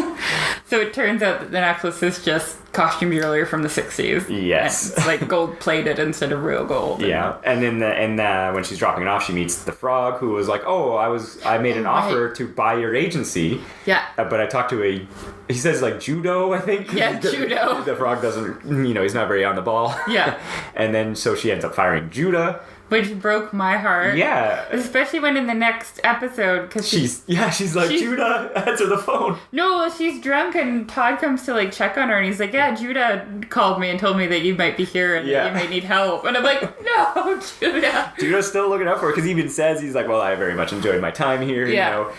So it turns out that the necklace is just costume jewelry from the 60s. Yes. And it's like gold-plated instead of real gold. Yeah. And then when she's dropping it off, she meets the frog who was like, oh, I made an offer to buy your agency. Yeah. But I talked to he says like judo, I think. Yeah, judo. The frog doesn't, he's not very on the ball. Yeah. And then so she ends up firing Judah. Which broke my heart. Yeah. Especially when in the next episode, because she's like, Judah, answer the phone. No, she's drunk and Todd comes to like check on her and he's like, yeah, Judah called me and told me that you might be here and that you might need help. And I'm like, no, Judah. Judah's still looking out for her because he even says, he's like, well, I very much enjoyed my time here,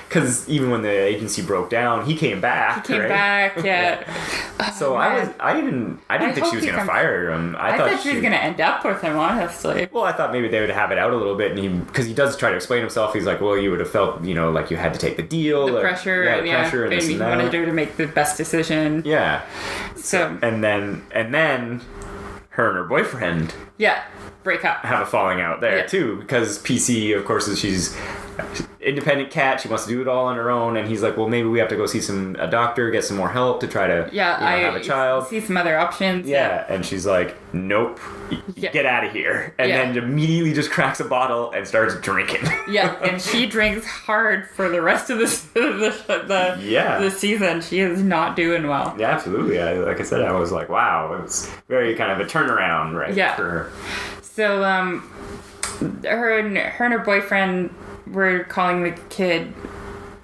because even when the agency broke down, he came back. He came back, yeah. So I didn't think she was going to fire him. I thought she was going to end up with him, honestly. Well, I thought maybe they would have it out a little bit, and because he does try to explain himself. He's like, well, you would have felt, like you had to take the deal, the pressure, and this he and that. wanted her to make the best decision. Yeah. So and then her and her boyfriend break up, have a falling out there too, because PC, of course, she's independent cat. She wants to do it all on her own. And he's like, well, maybe we have to go see a doctor, get some more help to try to have a child. See some other options. Yeah. And she's like, nope, get out of here. And then immediately just cracks a bottle and starts drinking. Yeah. And she drinks hard for the rest of the season. She is not doing well. Yeah, absolutely. Like I said, I was like, wow, it was very kind of a turnaround, right? Yeah. For her. So, her and her boyfriend were calling the kid,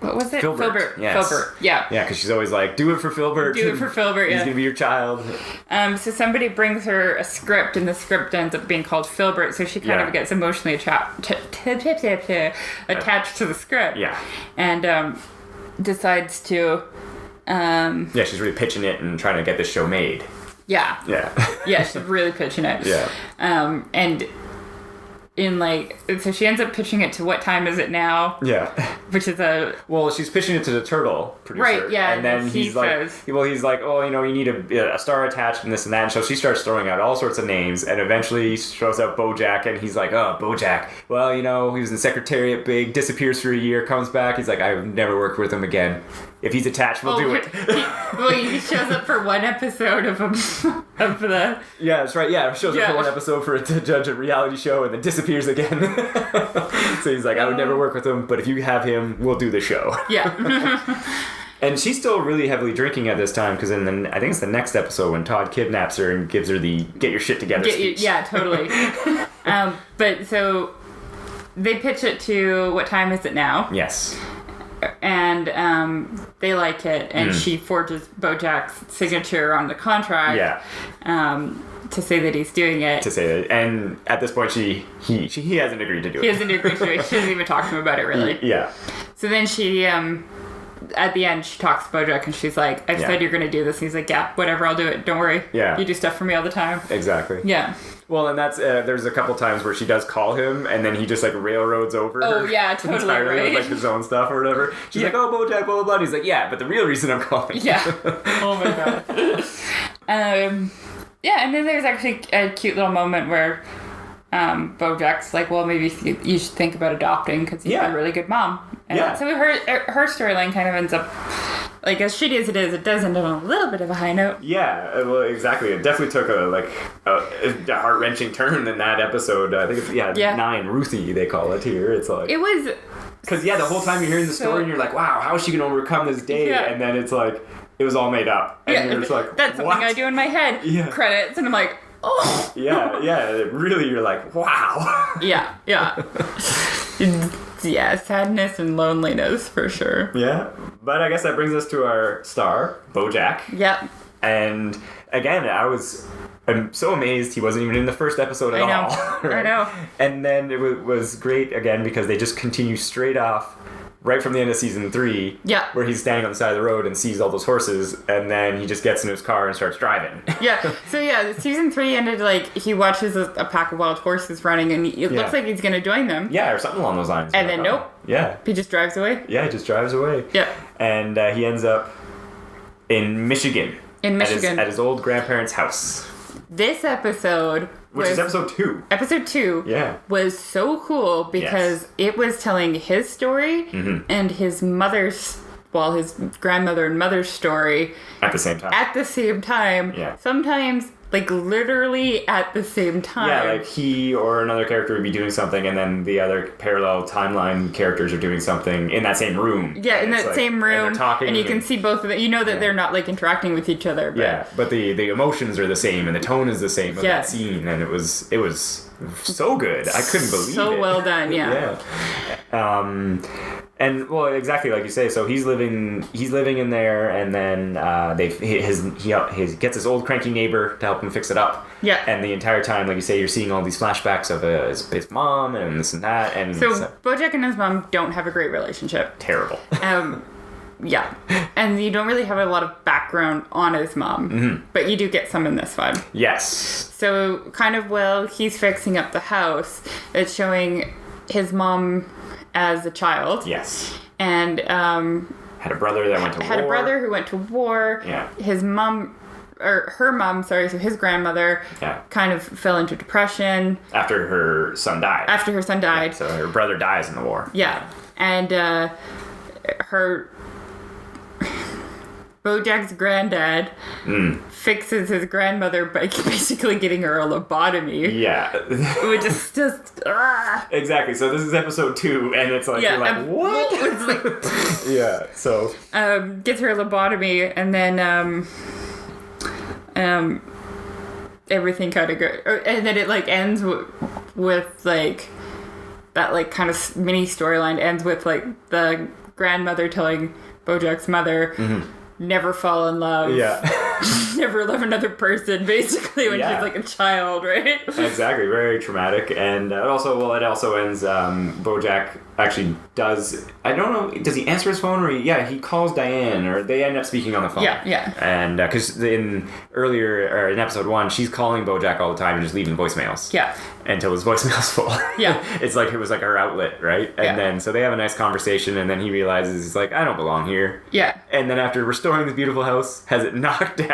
what was it? Filbert. Yes. Filbert, yeah. Yeah, because she's always like, do it for Filbert. Do it for Filbert, He's going to be your child. So somebody brings her a script, and the script ends up being called Filbert, so she kind of gets emotionally attached to the script. Yeah. And decides to... she's really pitching it and trying to get this show made. Yeah. Yeah. Yeah, she's really pitching it. Yeah. And so she ends up pitching it to What Time Is It Now? Yeah. Which is well, she's pitching it to the turtle producer. Right, yeah. And then he's like, oh, you need a star attached and this and that. And so she starts throwing out all sorts of names, and eventually he throws out Bojack, and he's like, oh, Bojack. Well, he was in Secretariat Big, disappears for a year, comes back. He's like, I've never worked with him again. If he's attached, we'll do it. He shows up for one episode of the... Yeah, that's right. Yeah, shows up for one episode to judge a reality show and then disappears again. So he's like, I would never work with him, but if you have him, we'll do the show. Yeah. And she's still really heavily drinking at this time, because I think it's the next episode when Todd kidnaps her and gives her the get your shit together speech. Yeah, totally. But so they pitch it to What Time Is It Now? Yes. And they like it, and she forges Bojack's signature on the contract. Yeah. To say that he's doing it. To say that, and at this point, he hasn't agreed to do it. He hasn't agreed to do it. She doesn't even talk to him about it, really. Yeah. So then she, at the end, she talks to Bojack, and she's like, I've said you're going to do this. And he's like, yeah, whatever, I'll do it. Don't worry. Yeah. You do stuff for me all the time. Exactly. Yeah. Well, and that's there's a couple times where she does call him, and then he just railroads over her. Oh yeah, totally entirely right. with his own stuff or whatever. She's like, oh, Bojack, blah blah blah. And he's like, yeah, but the real reason I'm calling. Yeah. Oh my god. Yeah, and then there's actually a cute little moment where Bojack's like, well, maybe you should think about adopting because you're a really good mom. And so her storyline kind of ends up, as shitty as it is, it does end on a little bit of a high note. Yeah, well, exactly. It definitely took a heart-wrenching turn in that episode. I think it's 9, Ruthie, they call it here. It's like... It was... Because, the whole time you're hearing the story and you're like, wow, how is she going to overcome this day? Yeah. And then it's like, it was all made up. And you're just like, that's something I do in my head. Yeah. Credits. And I'm like, oh. Yeah. Really, you're like, wow. Yeah. Yeah, sadness and loneliness for sure. Yeah, but I guess that brings us to our star, Bojack. Yeah. And again, I'm so amazed he wasn't even in the first episode at all. Right? I know. And then it was great again because they just continue straight off right from the end of season 3. Yeah. Where he's standing on the side of the road and sees all those horses, and then he just gets in his car and starts driving. Yeah. So season 3 ended he watches a pack of wild horses running, and it looks like he's going to join them. Yeah, or something along those lines. And then nope. Yeah. He just drives away. Yeah, he just drives away. Yeah. And he ends up in Michigan. At his old grandparents' house. This episode... Which is episode 2. Episode 2 was so cool because it was telling his story and his grandmother and mother's story at the same time. Yeah. Sometimes literally at the same time. Yeah, he or another character would be doing something, and then the other parallel timeline characters are doing something in that same room. Yeah, in that same room. And they're talking. And you can see both of them. You know that they're not interacting with each other. But but the emotions are the same, and the tone is the same of that scene, and it was so good. I couldn't believe it. So well done, yeah. And well, exactly like you say. So he's living in there, and then he gets his old cranky neighbor to help him fix it up. Yeah. And the entire time, like you say, you're seeing all these flashbacks of his mom and this and that. And so Bojack and his mom don't have a great relationship. Terrible. Yeah. And you don't really have a lot of background on his mom, but you do get some in this one. Yes. So kind of while he's fixing up the house, it's showing his mom as a child. Yes. And had a brother that went to war. Had a brother who went to war. Yeah. His mom her mom, sorry, so his grandmother kind of fell into depression. After her son died. Yeah, so her brother dies in the war. Yeah. And her... Bojack's granddad fixes his grandmother by basically getting her a lobotomy. Yeah. Which is just... Exactly. So this is episode 2, and it's like, you're like, what? It's like... Yeah, so... Gets her a lobotomy, and then... everything kind of goes... And then it, like, ends with, like... That, like, kind of mini storyline ends with, like, the grandmother telling Bojack's mother... Never fall in love. Yeah. Never love another person, basically, when she's like a child, right? Exactly. Very traumatic. And it also ends, Bojack actually does, I don't know, does he answer his phone or he calls Diane, or they end up speaking on the phone. Yeah. And because in episode 1, she's calling Bojack all the time and just leaving voicemails. Yeah. Until his voicemail's full. Yeah. It was like her outlet, right? And then, so they have a nice conversation, and then he realizes, he's like, I don't belong here. Yeah. And then after restoring this beautiful house, has it knocked down.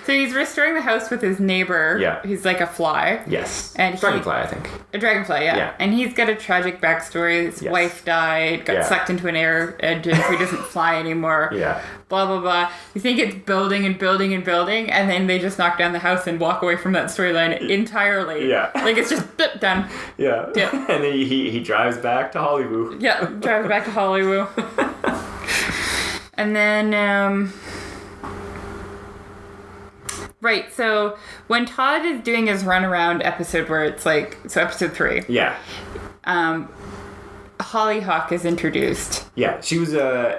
So he's restoring the house with his neighbor. Yeah. He's like a fly. Yes. And Dragonfly, I think. A dragonfly, yeah. And he's got a tragic backstory. His wife died, got sucked into an air engine, so he doesn't fly anymore. Yeah. Blah, blah, blah. You think it's building and building and building, and then they just knock down the house and walk away from that storyline entirely. Yeah. Like, it's just done. Yeah. And then he drives back to Hollywood. Yeah, drives back to Hollywood. And then, right, so when Todd is doing his runaround episode where it's like, so episode 3. Yeah. Hollyhock is introduced. Yeah, she was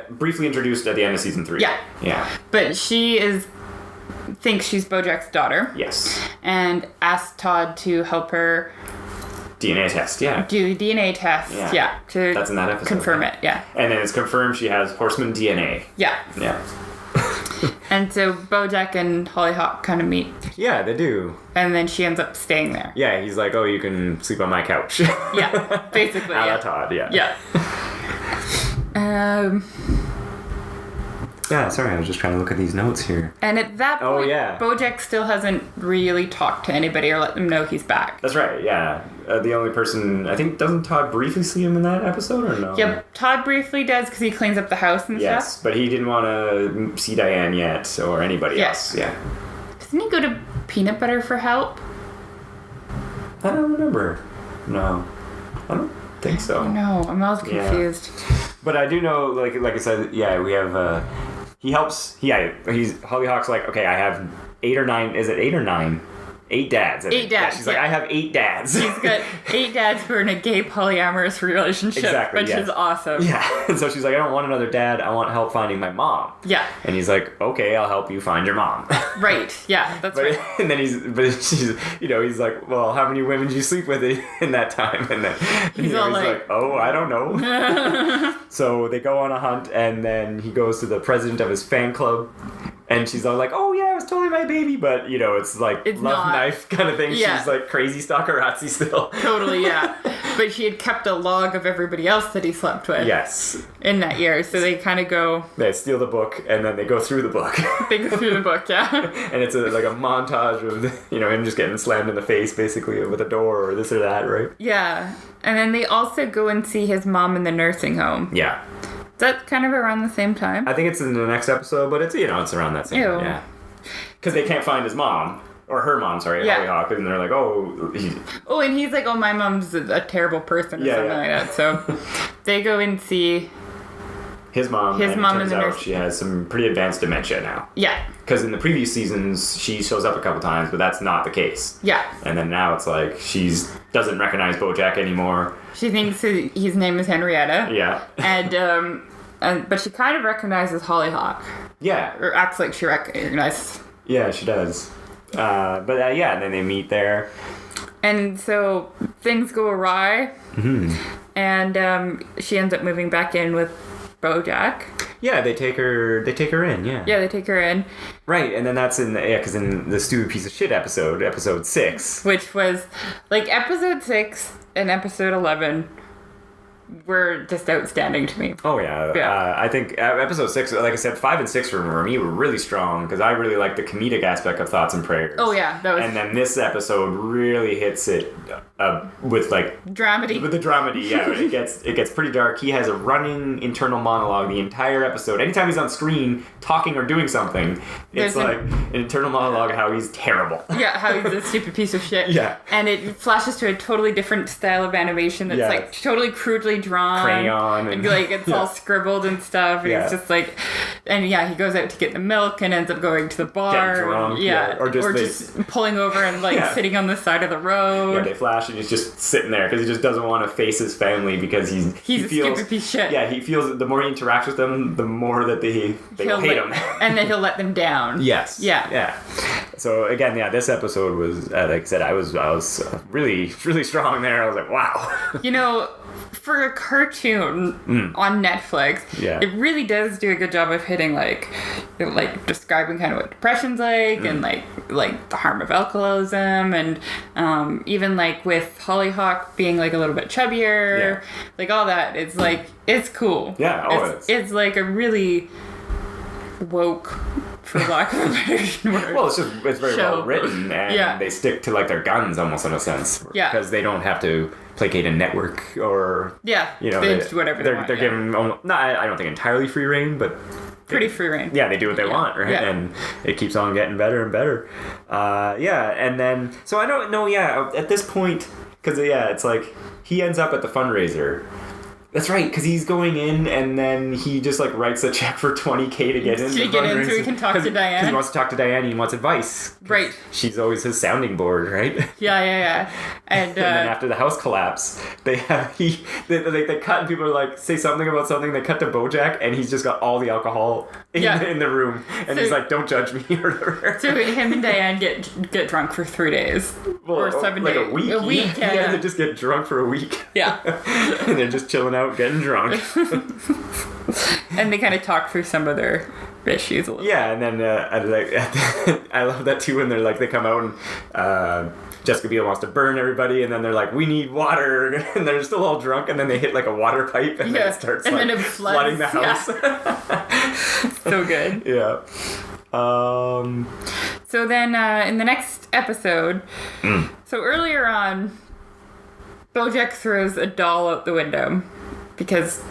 briefly introduced at the end of season 3. Yeah. Yeah. But she thinks she's Bojack's daughter. Yes. And asks Todd to help her... DNA test, yeah. Do DNA test, yeah. To that's in that episode. Confirm it, yeah. And then it's confirmed she has horseman DNA. Yeah. Yeah. And so Bojack and Hollyhock kind of meet. Yeah, they do. And then she ends up staying there. Yeah, he's like, oh, you can sleep on my couch. Yeah, basically. A la Todd, yeah. Yeah. Yeah, sorry, I was just trying to look at these notes here. And at that point, Bojack still hasn't really talked to anybody or let them know he's back. That's right, yeah. The only person, I think, doesn't Todd briefly see him in that episode, or no? Yep, Todd briefly does because he cleans up the house and stuff. Yes, but he didn't want to see Diane yet, or anybody else. Yeah. Doesn't he go to Peanut Butter for help? I don't remember. No. I don't think so. No, I'm all confused. But I do know, like I said, we have... he helps... Hollyhock's like, okay, I have 8 or 9... Is it 8 or 9? 8 dads. 8 dads. Yeah, she's like, I have 8 dads. He's got 8 dads who are in a gay polyamorous relationship, which is awesome. Yeah. And so she's like, I don't want another dad. I want help finding my mom. Yeah. And he's like, okay, I'll help you find your mom. Right. Yeah, that's right. And then he's like, well, how many women did you sleep with in that time? And then he's like, oh, I don't know. So they go on a hunt, and then he goes to the president of his fan club. And she's all like, oh, yeah, it was totally my baby. But, it's like it's love knife kind of thing. Yeah. She's like crazy stalkerazzi still. Totally, yeah. But she had kept a log of everybody else that he slept with. Yes. In that year. So they kind of go... They steal the book, and then they go through the book. They go through the book, yeah. And it's like a montage of, him just getting slammed in the face, basically, with a door or this or that, right? Yeah. And then they also go and see his mom in the nursing home. Yeah. Is that kind of around the same time? I think it's in the next episode, but it's, it's around that same time. Yeah. Because they can't find his mom. Or her mom, sorry, Hollyhock. And they're like, and he's like, oh, my mom's a terrible person or something like that. So they go and see... His mom. His mom turns out she has some pretty advanced dementia now. Yeah. Because in the previous seasons, she shows up a couple times, but that's not the case. Yeah. And then now it's like doesn't recognize Bojack anymore. She thinks his name is Henrietta. Yeah. But she kind of recognizes Hollyhock. Yeah. Or acts like she recognizes. Yeah, she does. And then they meet there. And so things go awry. Mm-hmm. And she ends up moving back in with Bojack. Yeah, they take her in, yeah. Yeah, they take her in. Right, and then that's because in the stupid piece of shit episode 6. Which was, like, episode 6 and episode 11 were just outstanding to me. Oh yeah. I think episode 6, like I said, 5 and 6 for me were really strong because I really like the comedic aspect of Thoughts and Prayers. Oh yeah, that was. And then this episode really hits it with like dramedy. With the dramedy, yeah, it gets pretty dark. He has a running internal monologue the entire episode. Anytime he's on screen talking or doing something, it's like an internal monologue of how he's terrible. Yeah, how he's a stupid piece of shit. Yeah. And it flashes to a totally different style of animation that's like totally crudely drawn. Crayon. And like it's all scribbled and stuff. And it's just like, and he goes out to get the milk and ends up going to the bar. Getting drunk. Or just pulling over and like sitting on the side of the road. Yeah, they flash and he's just sitting there because he just doesn't want to face his family because he feels, a stupid piece of shit. Yeah, he feels the more he interacts with them, the more that they will hate him. And then he'll let them down. Yes. Yeah. So again, this episode was, like I said, I was really, really strong there. I was like, wow. For a cartoon on Netflix, it really does do a good job of hitting like describing kind of what depression's like and like the harm of alcoholism and even like with Hollyhock being like a little bit chubbier, like all that. It's like it's cool. Yeah, it's like a really woke, for lack of a better word. Well, it's very well written, and they stick to like their guns almost in a sense. Yeah, because they don't have to placate a network or they just do whatever they want. They're given I don't think entirely free reign, but pretty free reign. Yeah, they do what they want, right? Yeah. And it keeps on getting better and better. And then so I don't know. Yeah, at this point, because it's like he ends up at the fundraiser. That's right, because he's going in and then he just like writes a check for $20,000 to get in. So he can talk to Diane. Because he wants to talk to Diane, he wants advice. Right. She's always his sounding board, right? Yeah. And then after the house collapse, they cut and people are like say something about something. They cut to Bojack and he's just got all the alcohol in the room, and he's like, "Don't judge me," or whatever. So him and Diane get drunk for 3 days or 7 days, like a week. A week, They just get drunk for a week. Yeah, and they're just chilling out, getting drunk. And they kind of talk through some of their issues a little. Yeah, and then I love that too when they're like they come out and Jessica Biel wants to burn everybody, and then they're like, "We need water," and they're still all drunk, and then they hit like a water pipe, and then it starts and then it flooding the house. Yeah. So good. Yeah. So then in the next episode, so earlier on, Bojack throws a doll out the window because.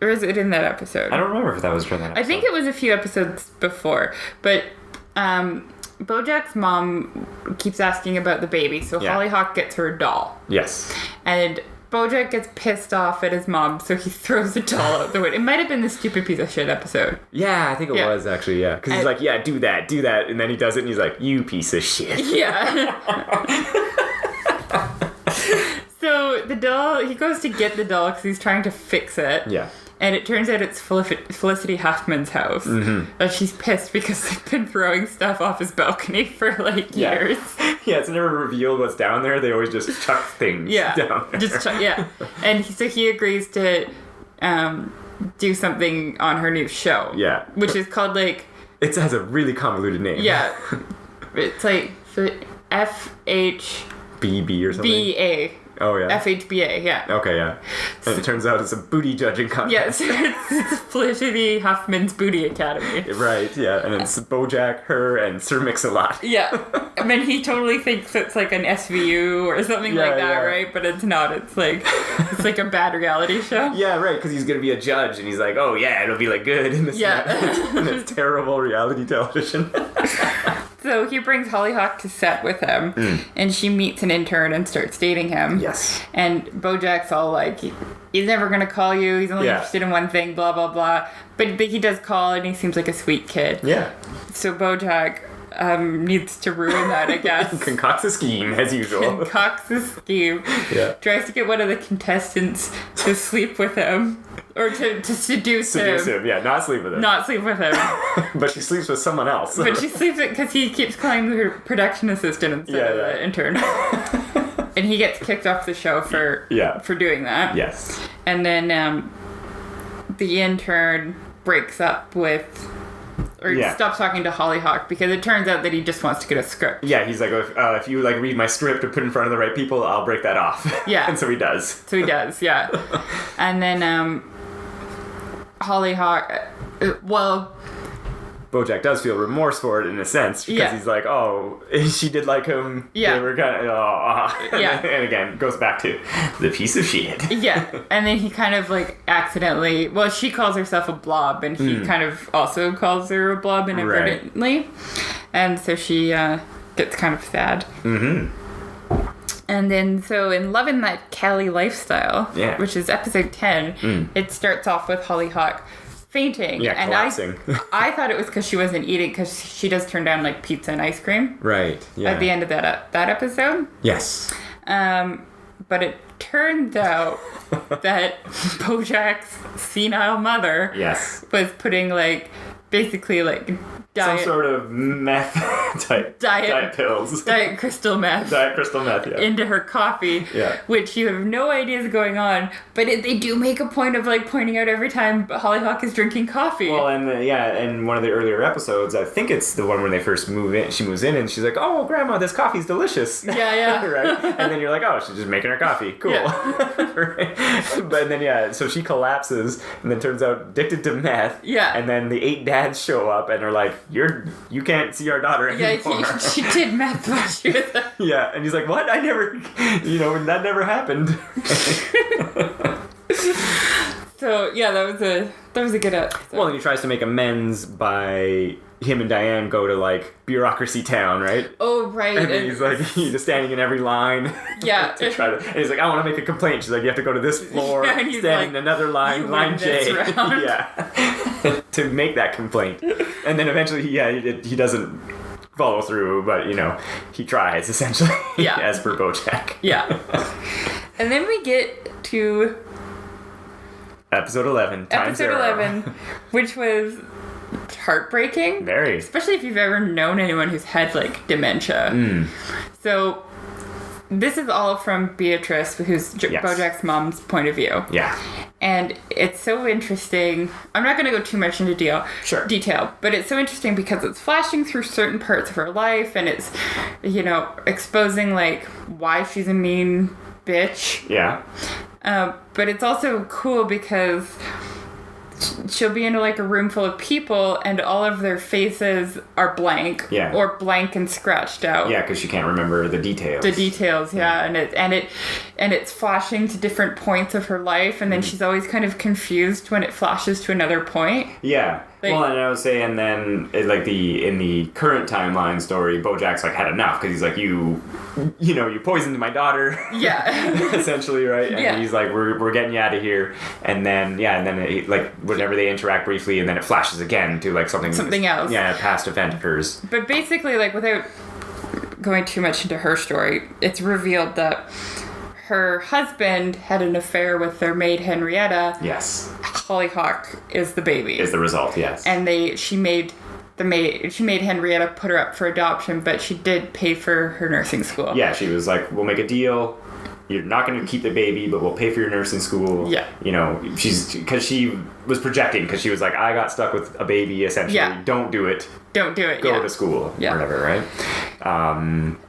Or is it in that episode? I don't remember if that was during that episode. I think it was a few episodes before. But Bojack's mom keeps asking about the baby, so Hollyhock gets her a doll. Yes. And Bojack gets pissed off at his mom, so he throws the doll out the window. It might have been the stupid piece of shit episode. Yeah, I think it was actually, Because he's like, do that. And then he does it, and he's like, you piece of shit. Yeah. So the doll, he goes to get the doll because he's trying to fix it. Yeah. And it turns out it's Felicity Huffman's house. Mm-hmm. And she's pissed because they've been throwing stuff off his balcony for like years. Yeah, it's never revealed what's down there. They always just chuck things down there. And so he agrees to do something on her new show. Yeah. Which is called like... It has a really convoluted name. Yeah. It's like FH... BB or something? BA. Oh, yeah. FHBA, yeah. Okay, yeah. And it turns out it's a booty judging contest. Yes, it's Felicity Huffman's Booty Academy. Right, yeah. And it's Bojack, her, and Sir Mix-a-Lot. Yeah. I mean, he totally thinks it's like an SVU or something like that, right? But it's not. It's like a bad reality show. Yeah, right, because he's going to be a judge, and he's like, oh, yeah, it'll be like good. And it's terrible reality television. So he brings Hollyhock to set with him, and she meets an intern and starts dating him. Yes. And Bojack's all like, he's never going to call you, he's only interested in one thing, blah, blah, blah. But he does call, and he seems like a sweet kid. Yeah. So Bojack needs to ruin that, I guess. Concocts a scheme, as usual. Concocts a scheme. Yeah. Tries to get one of the contestants to sleep with him. Or to seduce him. Seduce him, yeah. Not sleep with him. Not sleep with him. But she sleeps with someone else. But she sleeps with... Because he keeps calling her production assistant instead of the intern. And he gets kicked off the show for doing that. Yes. And then the intern breaks up with Or stops talking to Hollyhock because it turns out that he just wants to get a script. Yeah, he's like, if you like read my script or put it in front of the right people, I'll break that off. Yeah. And so he does. Yeah. And then Hollyhock, Bojack does feel remorse for it in a sense because he's like, oh, she did like him. Yeah. They were kind of, And again, goes back to the piece of shit. Yeah. And then he kind of like accidentally, she calls herself a blob and he kind of also calls her a blob inadvertently. Right. And so she gets kind of sad. Mm-hmm. And then, so in Lovin' That Cali Lifestyle, which is episode 10, it starts off with Hollyhock fainting. Yeah, and collapsing. I thought it was because she wasn't eating, because she does turn down like pizza and ice cream. Right. Yeah. At the end of that episode. Yes. But it turns out that Bojack's senile mother was putting like basically like some sort of meth diet pills. Diet crystal meth. Into her coffee. Yeah. Which you have no idea is going on. But they do make a point of like pointing out every time Hollyhock is drinking coffee. Well, and in one of the earlier episodes, I think it's the one where they first move in. She moves in and she's like, oh, Grandma, this coffee's delicious. Yeah. Right? And then you're like, oh, she's just making her coffee. Cool. Yeah. Right? But then, so she collapses and then turns out addicted to meth. Yeah. And then the 8 dads show up and are like, you can't see our daughter anymore. Yeah, she did meth while she was there. Yeah, and he's like, what? I never, that never happened. So, yeah, that was a good episode. Well, and he tries to make amends by him and Diane go to, like, bureaucracy town, right? Oh, right. And he's like, he's standing in every line. Yeah. And he's like, I want to make a complaint. She's like, you have to go to this floor, stand in another line, line J. Yeah. To make that complaint. And then eventually, he doesn't follow through, but, he tries, essentially. Yeah. As per Bojack. Yeah. And then we get to... Episode 11, Time Zero. Episode 11, which was heartbreaking. Very. Especially if you've ever known anyone who's had, like, dementia. So, this is all from Beatrice, who's Bojack's mom's point of view. Yeah. And it's so interesting. I'm not going to go too much into detail, but it's so interesting because it's flashing through certain parts of her life, and it's, exposing, like, why she's a mean bitch. Yeah. But it's also cool because she'll be in like a room full of people and all of their faces are blank or blank and scratched out. Yeah, because she can't remember the details. And it's flashing to different points of her life, and then she's always kind of confused when it flashes to another point. Yeah. And I was saying then, like in the current timeline story, Bojack's like had enough because he's like, you poisoned my daughter. Yeah. Essentially, right? And he's like, we're getting you out of here. And then whenever they interact briefly, and then it flashes again to like something else. Yeah, a past event occurs. But basically, like without going too much into her story, it's revealed that her husband had an affair with their maid Henrietta. Yes. Hollyhock is the baby. Is the result, yes. And she made Henrietta put her up for adoption, but she did pay for her nursing school. Yeah, she was like, we'll make a deal. You're not going to keep the baby, but we'll pay for your nursing school. Yeah. Because she was projecting, because she was like, I got stuck with a baby, essentially. Yeah. Don't do it. Don't do it, Go to school, or whatever, right?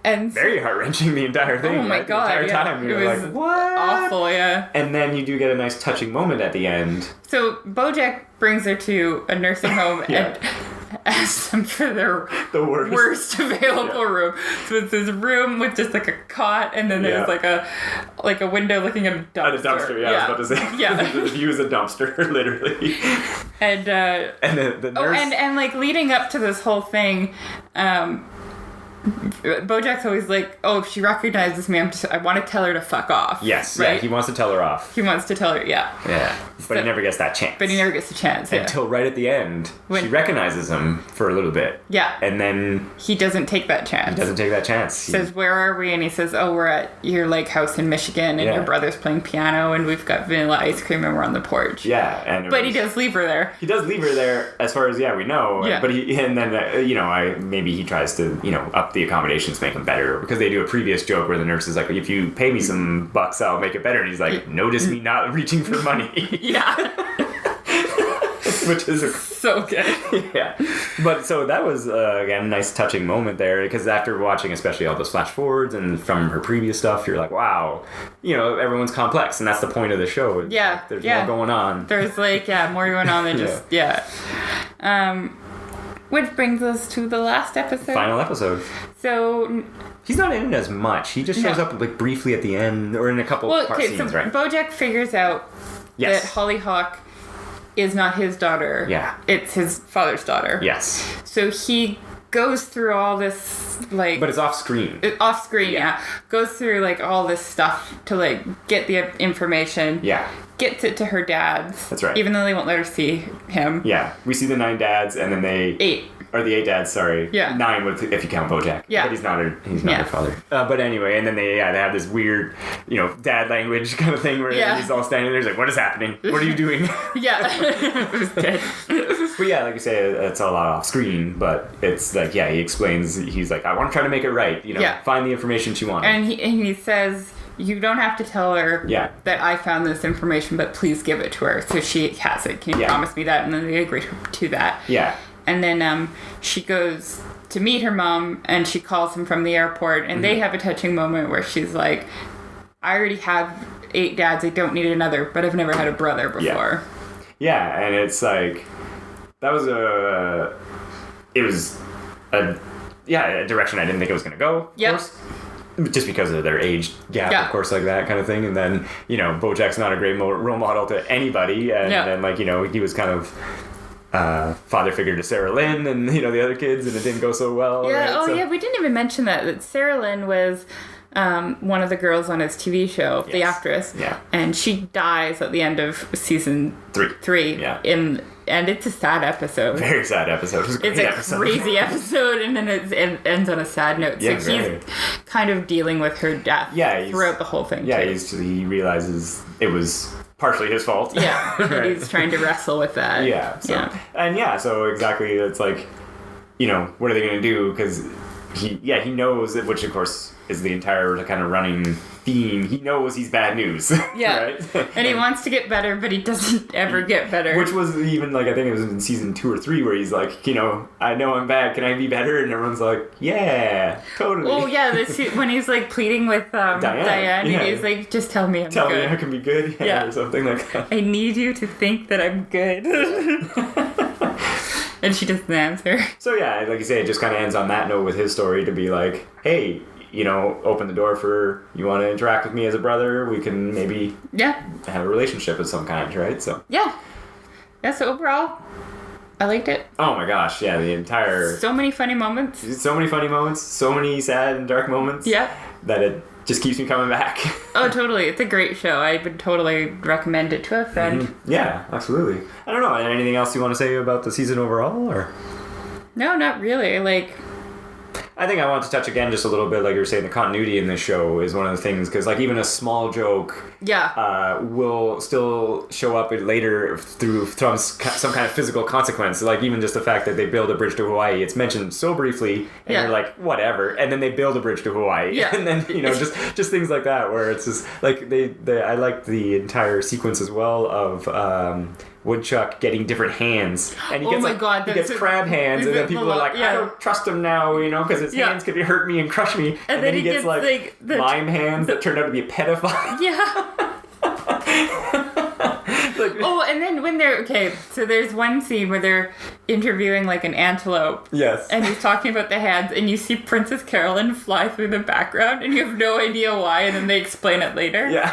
And very heart-wrenching, the entire thing. Oh my God, the entire time. You're like, what? Awful, yeah. And then you do get a nice touching moment at the end. So Bojack brings her to a nursing home and asks them for the worst available room. So it's this room with just like a cot, and then there's like a window looking at a dumpster. At a dumpster, I was about to say. Yeah. The view is a dumpster, literally. And the nurse... and like leading up to this whole thing, Bojack's always like, oh, if she recognizes me, I want to tell her to fuck off. Yes, right? Yeah, he wants to tell her off. He wants to tell her, yeah. Yeah, but he never gets that chance. Until right at the end, she recognizes him for a little bit. Yeah. And then... he doesn't take that chance. He says, where are we? And he says, oh, we're at your lake house in Michigan, and your brother's playing piano, and we've got vanilla ice cream, and we're on the porch. Yeah. But he does leave her there. He does leave her there, as far as, we know. Yeah. But maybe he tries to, up the accommodations, make them better, because they do a previous joke where the nurse is like, if you pay me some bucks, I'll make it better, and he's like, notice me not reaching for money. Yeah. which is so good. Yeah, but so that was again a nice touching moment there, because after watching especially all those flash forwards and from her previous stuff, you're like, wow, everyone's complex, and that's the point of the show. Yeah, there's more going on. There's more going on than just which brings us to the last episode. Final episode. So he's not in it as much. He just shows up briefly at the end, or in a couple scenes, right? Bojack figures out that Hollyhock is not his daughter. Yeah. It's his father's daughter. Yes. So he goes through all this, But it's off screen. Off screen, yeah. Goes through, all this stuff to, get the information. Yeah. Gets it to her dad's. That's right. Even though they won't let her see him. Yeah. We see the 9 dads, and then they... 8. Or the 8 dads, sorry. Yeah. 9 if you count Bojack. Yeah. But he's not her father. But anyway, and then they have this weird, dad language kind of thing where he's all standing there. He's like, what is happening? What are you doing? Yeah. It was good. But yeah, like you say, it's a lot off screen, but it's he explains, he's like, I want to try to make it right. Find the information she wanted. And he says, you don't have to tell her that I found this information, but please give it to her so she has it. Can you promise me that? And then they agree to that. Yeah. And then she goes to meet her mom, and she calls him from the airport, and they have a touching moment where she's like, I already have 8 dads, I don't need another, but I've never had a brother before. Yeah, and it's like, that was a direction I didn't think it was going to go, of course. Just because of their age gap, of course, like that kind of thing. And then, Bojack's not a great role model to anybody, and then, he was kind of... father figure to Sarah Lynn and the other kids, and it didn't go so well. Yeah. Right? We didn't even mention that Sarah Lynn was one of the girls on his TV show, the actress. Yeah. And she dies at the end of season 3. Yeah. And it's a sad episode. Very sad episode. It was a great episode. Crazy episode, and then it ends on a sad note. So he's kind of dealing with her death throughout the whole thing. Yeah, he realizes it was partially his fault. Yeah, right. He's trying to wrestle with that. Yeah. So exactly, it's like, what are they going to do? Because he knows that, which of course is the entire kind of running theme. He knows he's bad news. Yeah. Right? And he wants to get better, but he doesn't ever get better. Which was even I think it was in season 2 or 3 where he's like, I know I'm bad. Can I be better? And everyone's like, yeah, totally. Oh yeah, when he's pleading with Diane, and he's like, just tell me I'm good. Tell me I can be good, or something like that. I need you to think that I'm good. And she doesn't answer. So yeah, like you say, it just kind of ends on that note with his story to be like, hey, open the door for, you want to interact with me as a brother, we can maybe have a relationship of some kind, right? So so overall, I liked it. Oh my gosh, yeah, the entire... So many funny moments. So many sad and dark moments. Yeah. That it just keeps me coming back. Oh, totally. It's a great show. I would totally recommend it to a friend. Mm-hmm. Yeah, absolutely. I don't know, anything else you want to say about the season overall, or...? No, not really. I think I want to touch again just a little bit, like you were saying, the continuity in this show is one of the things, because even a small joke will still show up later through some kind of physical consequence. Even just the fact that they build a bridge to Hawaii, it's mentioned so briefly, and you're like, whatever, and then they build a bridge to Hawaii, and then just things like that, where it's just I like the entire sequence as well of Woodchuck getting different hands, and he gets crab hands, and then people are like, I don't trust him now, because his hands could hurt me and crush me, and then he gets mime hands that turned out to be a pedophile. Yeah. And then when so there's one scene where they're interviewing an antelope. Yes. And he's talking about the hands, and you see Princess Carolyn fly through the background, and you have no idea why, and then they explain it later. Yeah.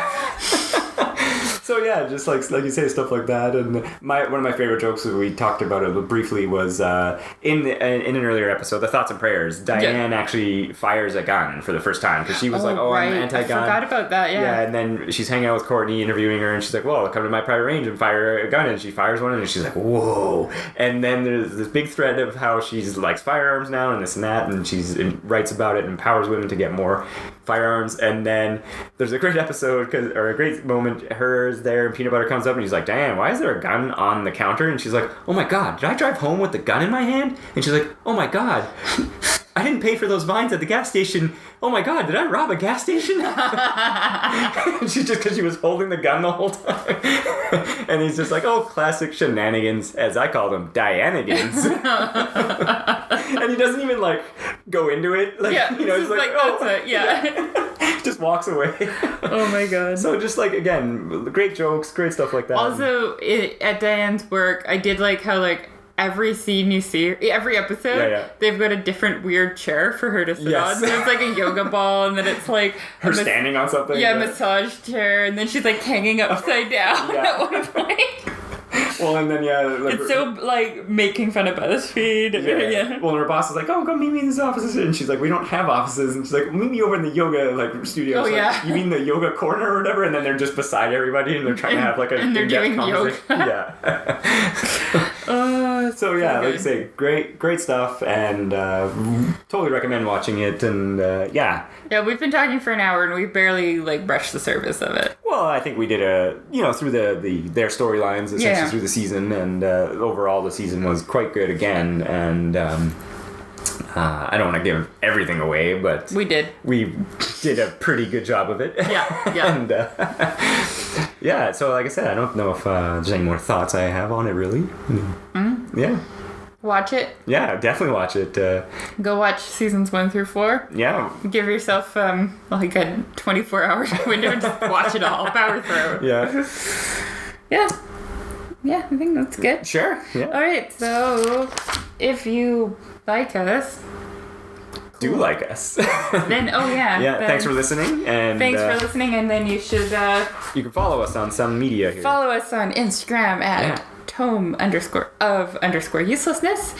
So yeah, just like you say, stuff like that. And one of my favorite jokes that we talked about it briefly was in an earlier episode, the Thoughts and Prayers. Diane actually fires a gun for the first time, because she was I'm anti-gun. I forgot about that. Yeah. And then she's hanging out with Courtney, interviewing her, and she's like, "Well, come to my private range and fire a gun." And she fires one, and she's like, "Whoa!" And then there's this big thread of how she's likes firearms now, and this and that, and she writes about it and empowers women to get more firearms. And then there's a great episode, or a great moment. Hers there, and Peanut Butter comes up, and he's like, "Diane, why is there a gun on the counter?" And she's like, "Oh my god, did I drive home with the gun in my hand?" And she's like, "Oh my god, I I didn't pay for those vines at the gas station. Oh my God, did I rob a gas station? She's just because she was holding the gun the whole time. And he's just like, oh, classic shenanigans, as I call them, Dianigans. And he doesn't even like go into it. Like, you know, he's like, oh, that's it. Yeah. Just walks away. Oh my God. So just like, again, great jokes, great stuff like that. Also, at Diane's work, I did like how like every scene you see, every episode, they've got a different weird chair for her to sit on. So it's like a yoga ball, and then it's like her standing on something. Yeah, massage chair, and then she's like hanging upside down at one point. Well, and then like, it's so like making fun of BuzzFeed. Yeah. Well, and her boss is like, "Oh, come meet me in this office," and she's like, "We don't have offices," and she's like, "Meet me over in the yoga like studio." Oh, like, you mean the yoga corner or whatever? And then they're just beside everybody, and they're trying to have like a in-depth conversation. Yeah. So yeah, like I say, great stuff, and totally recommend watching it. And yeah, we've been talking for an hour, and we barely like brushed the surface of it. Well, I think we did through their storylines essentially through the season, and overall the season was quite good again. And I don't want to give everything away, but we did a pretty good job of it. And so like I said, I don't know if there's any more thoughts I have on it really. Yeah. Watch it. Yeah, definitely watch it. Go watch seasons 1 through 4. Yeah. Give yourself like a 24-hour window and just watch it all. Power through. Yeah. Yeah, I think that's good. Sure. Yeah. All right, so if you like us... Do like us. Then, thanks for listening. And thanks for listening, and then you should... you can follow us on some media here. Follow us on Instagram at... Tome of Uselessness.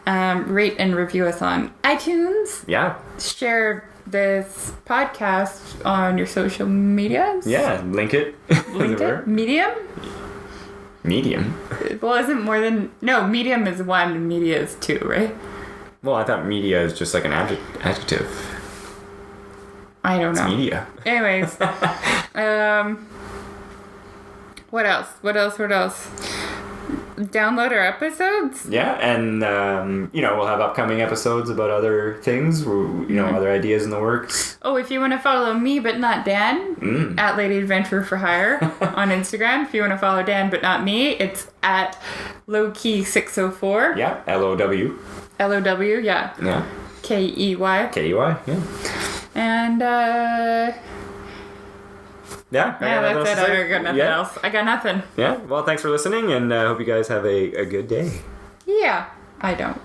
Yeah. Rate and review us on iTunes. Yeah. Share this podcast on your social medias. Yeah. Link it. Medium? Medium? Well, isn't more than... No, medium is 1 and media is 2, right? Well, I thought media is just like an adjective. I don't know. It's media. Anyways. What else? Download our episodes. Yeah, and we'll have upcoming episodes about other things, other ideas in the works. Oh, if you want to follow me but not Dan, at Lady Adventurer for Hire on Instagram. If you want to follow Dan but not me, it's at lowkey604. Yeah, LOW. LOW, yeah. Yeah. KEY. Yeah. And Yeah, that's it. I got nothing else. I got nothing. Yeah, well, thanks for listening, and I hope you guys have a good day. Yeah, I don't.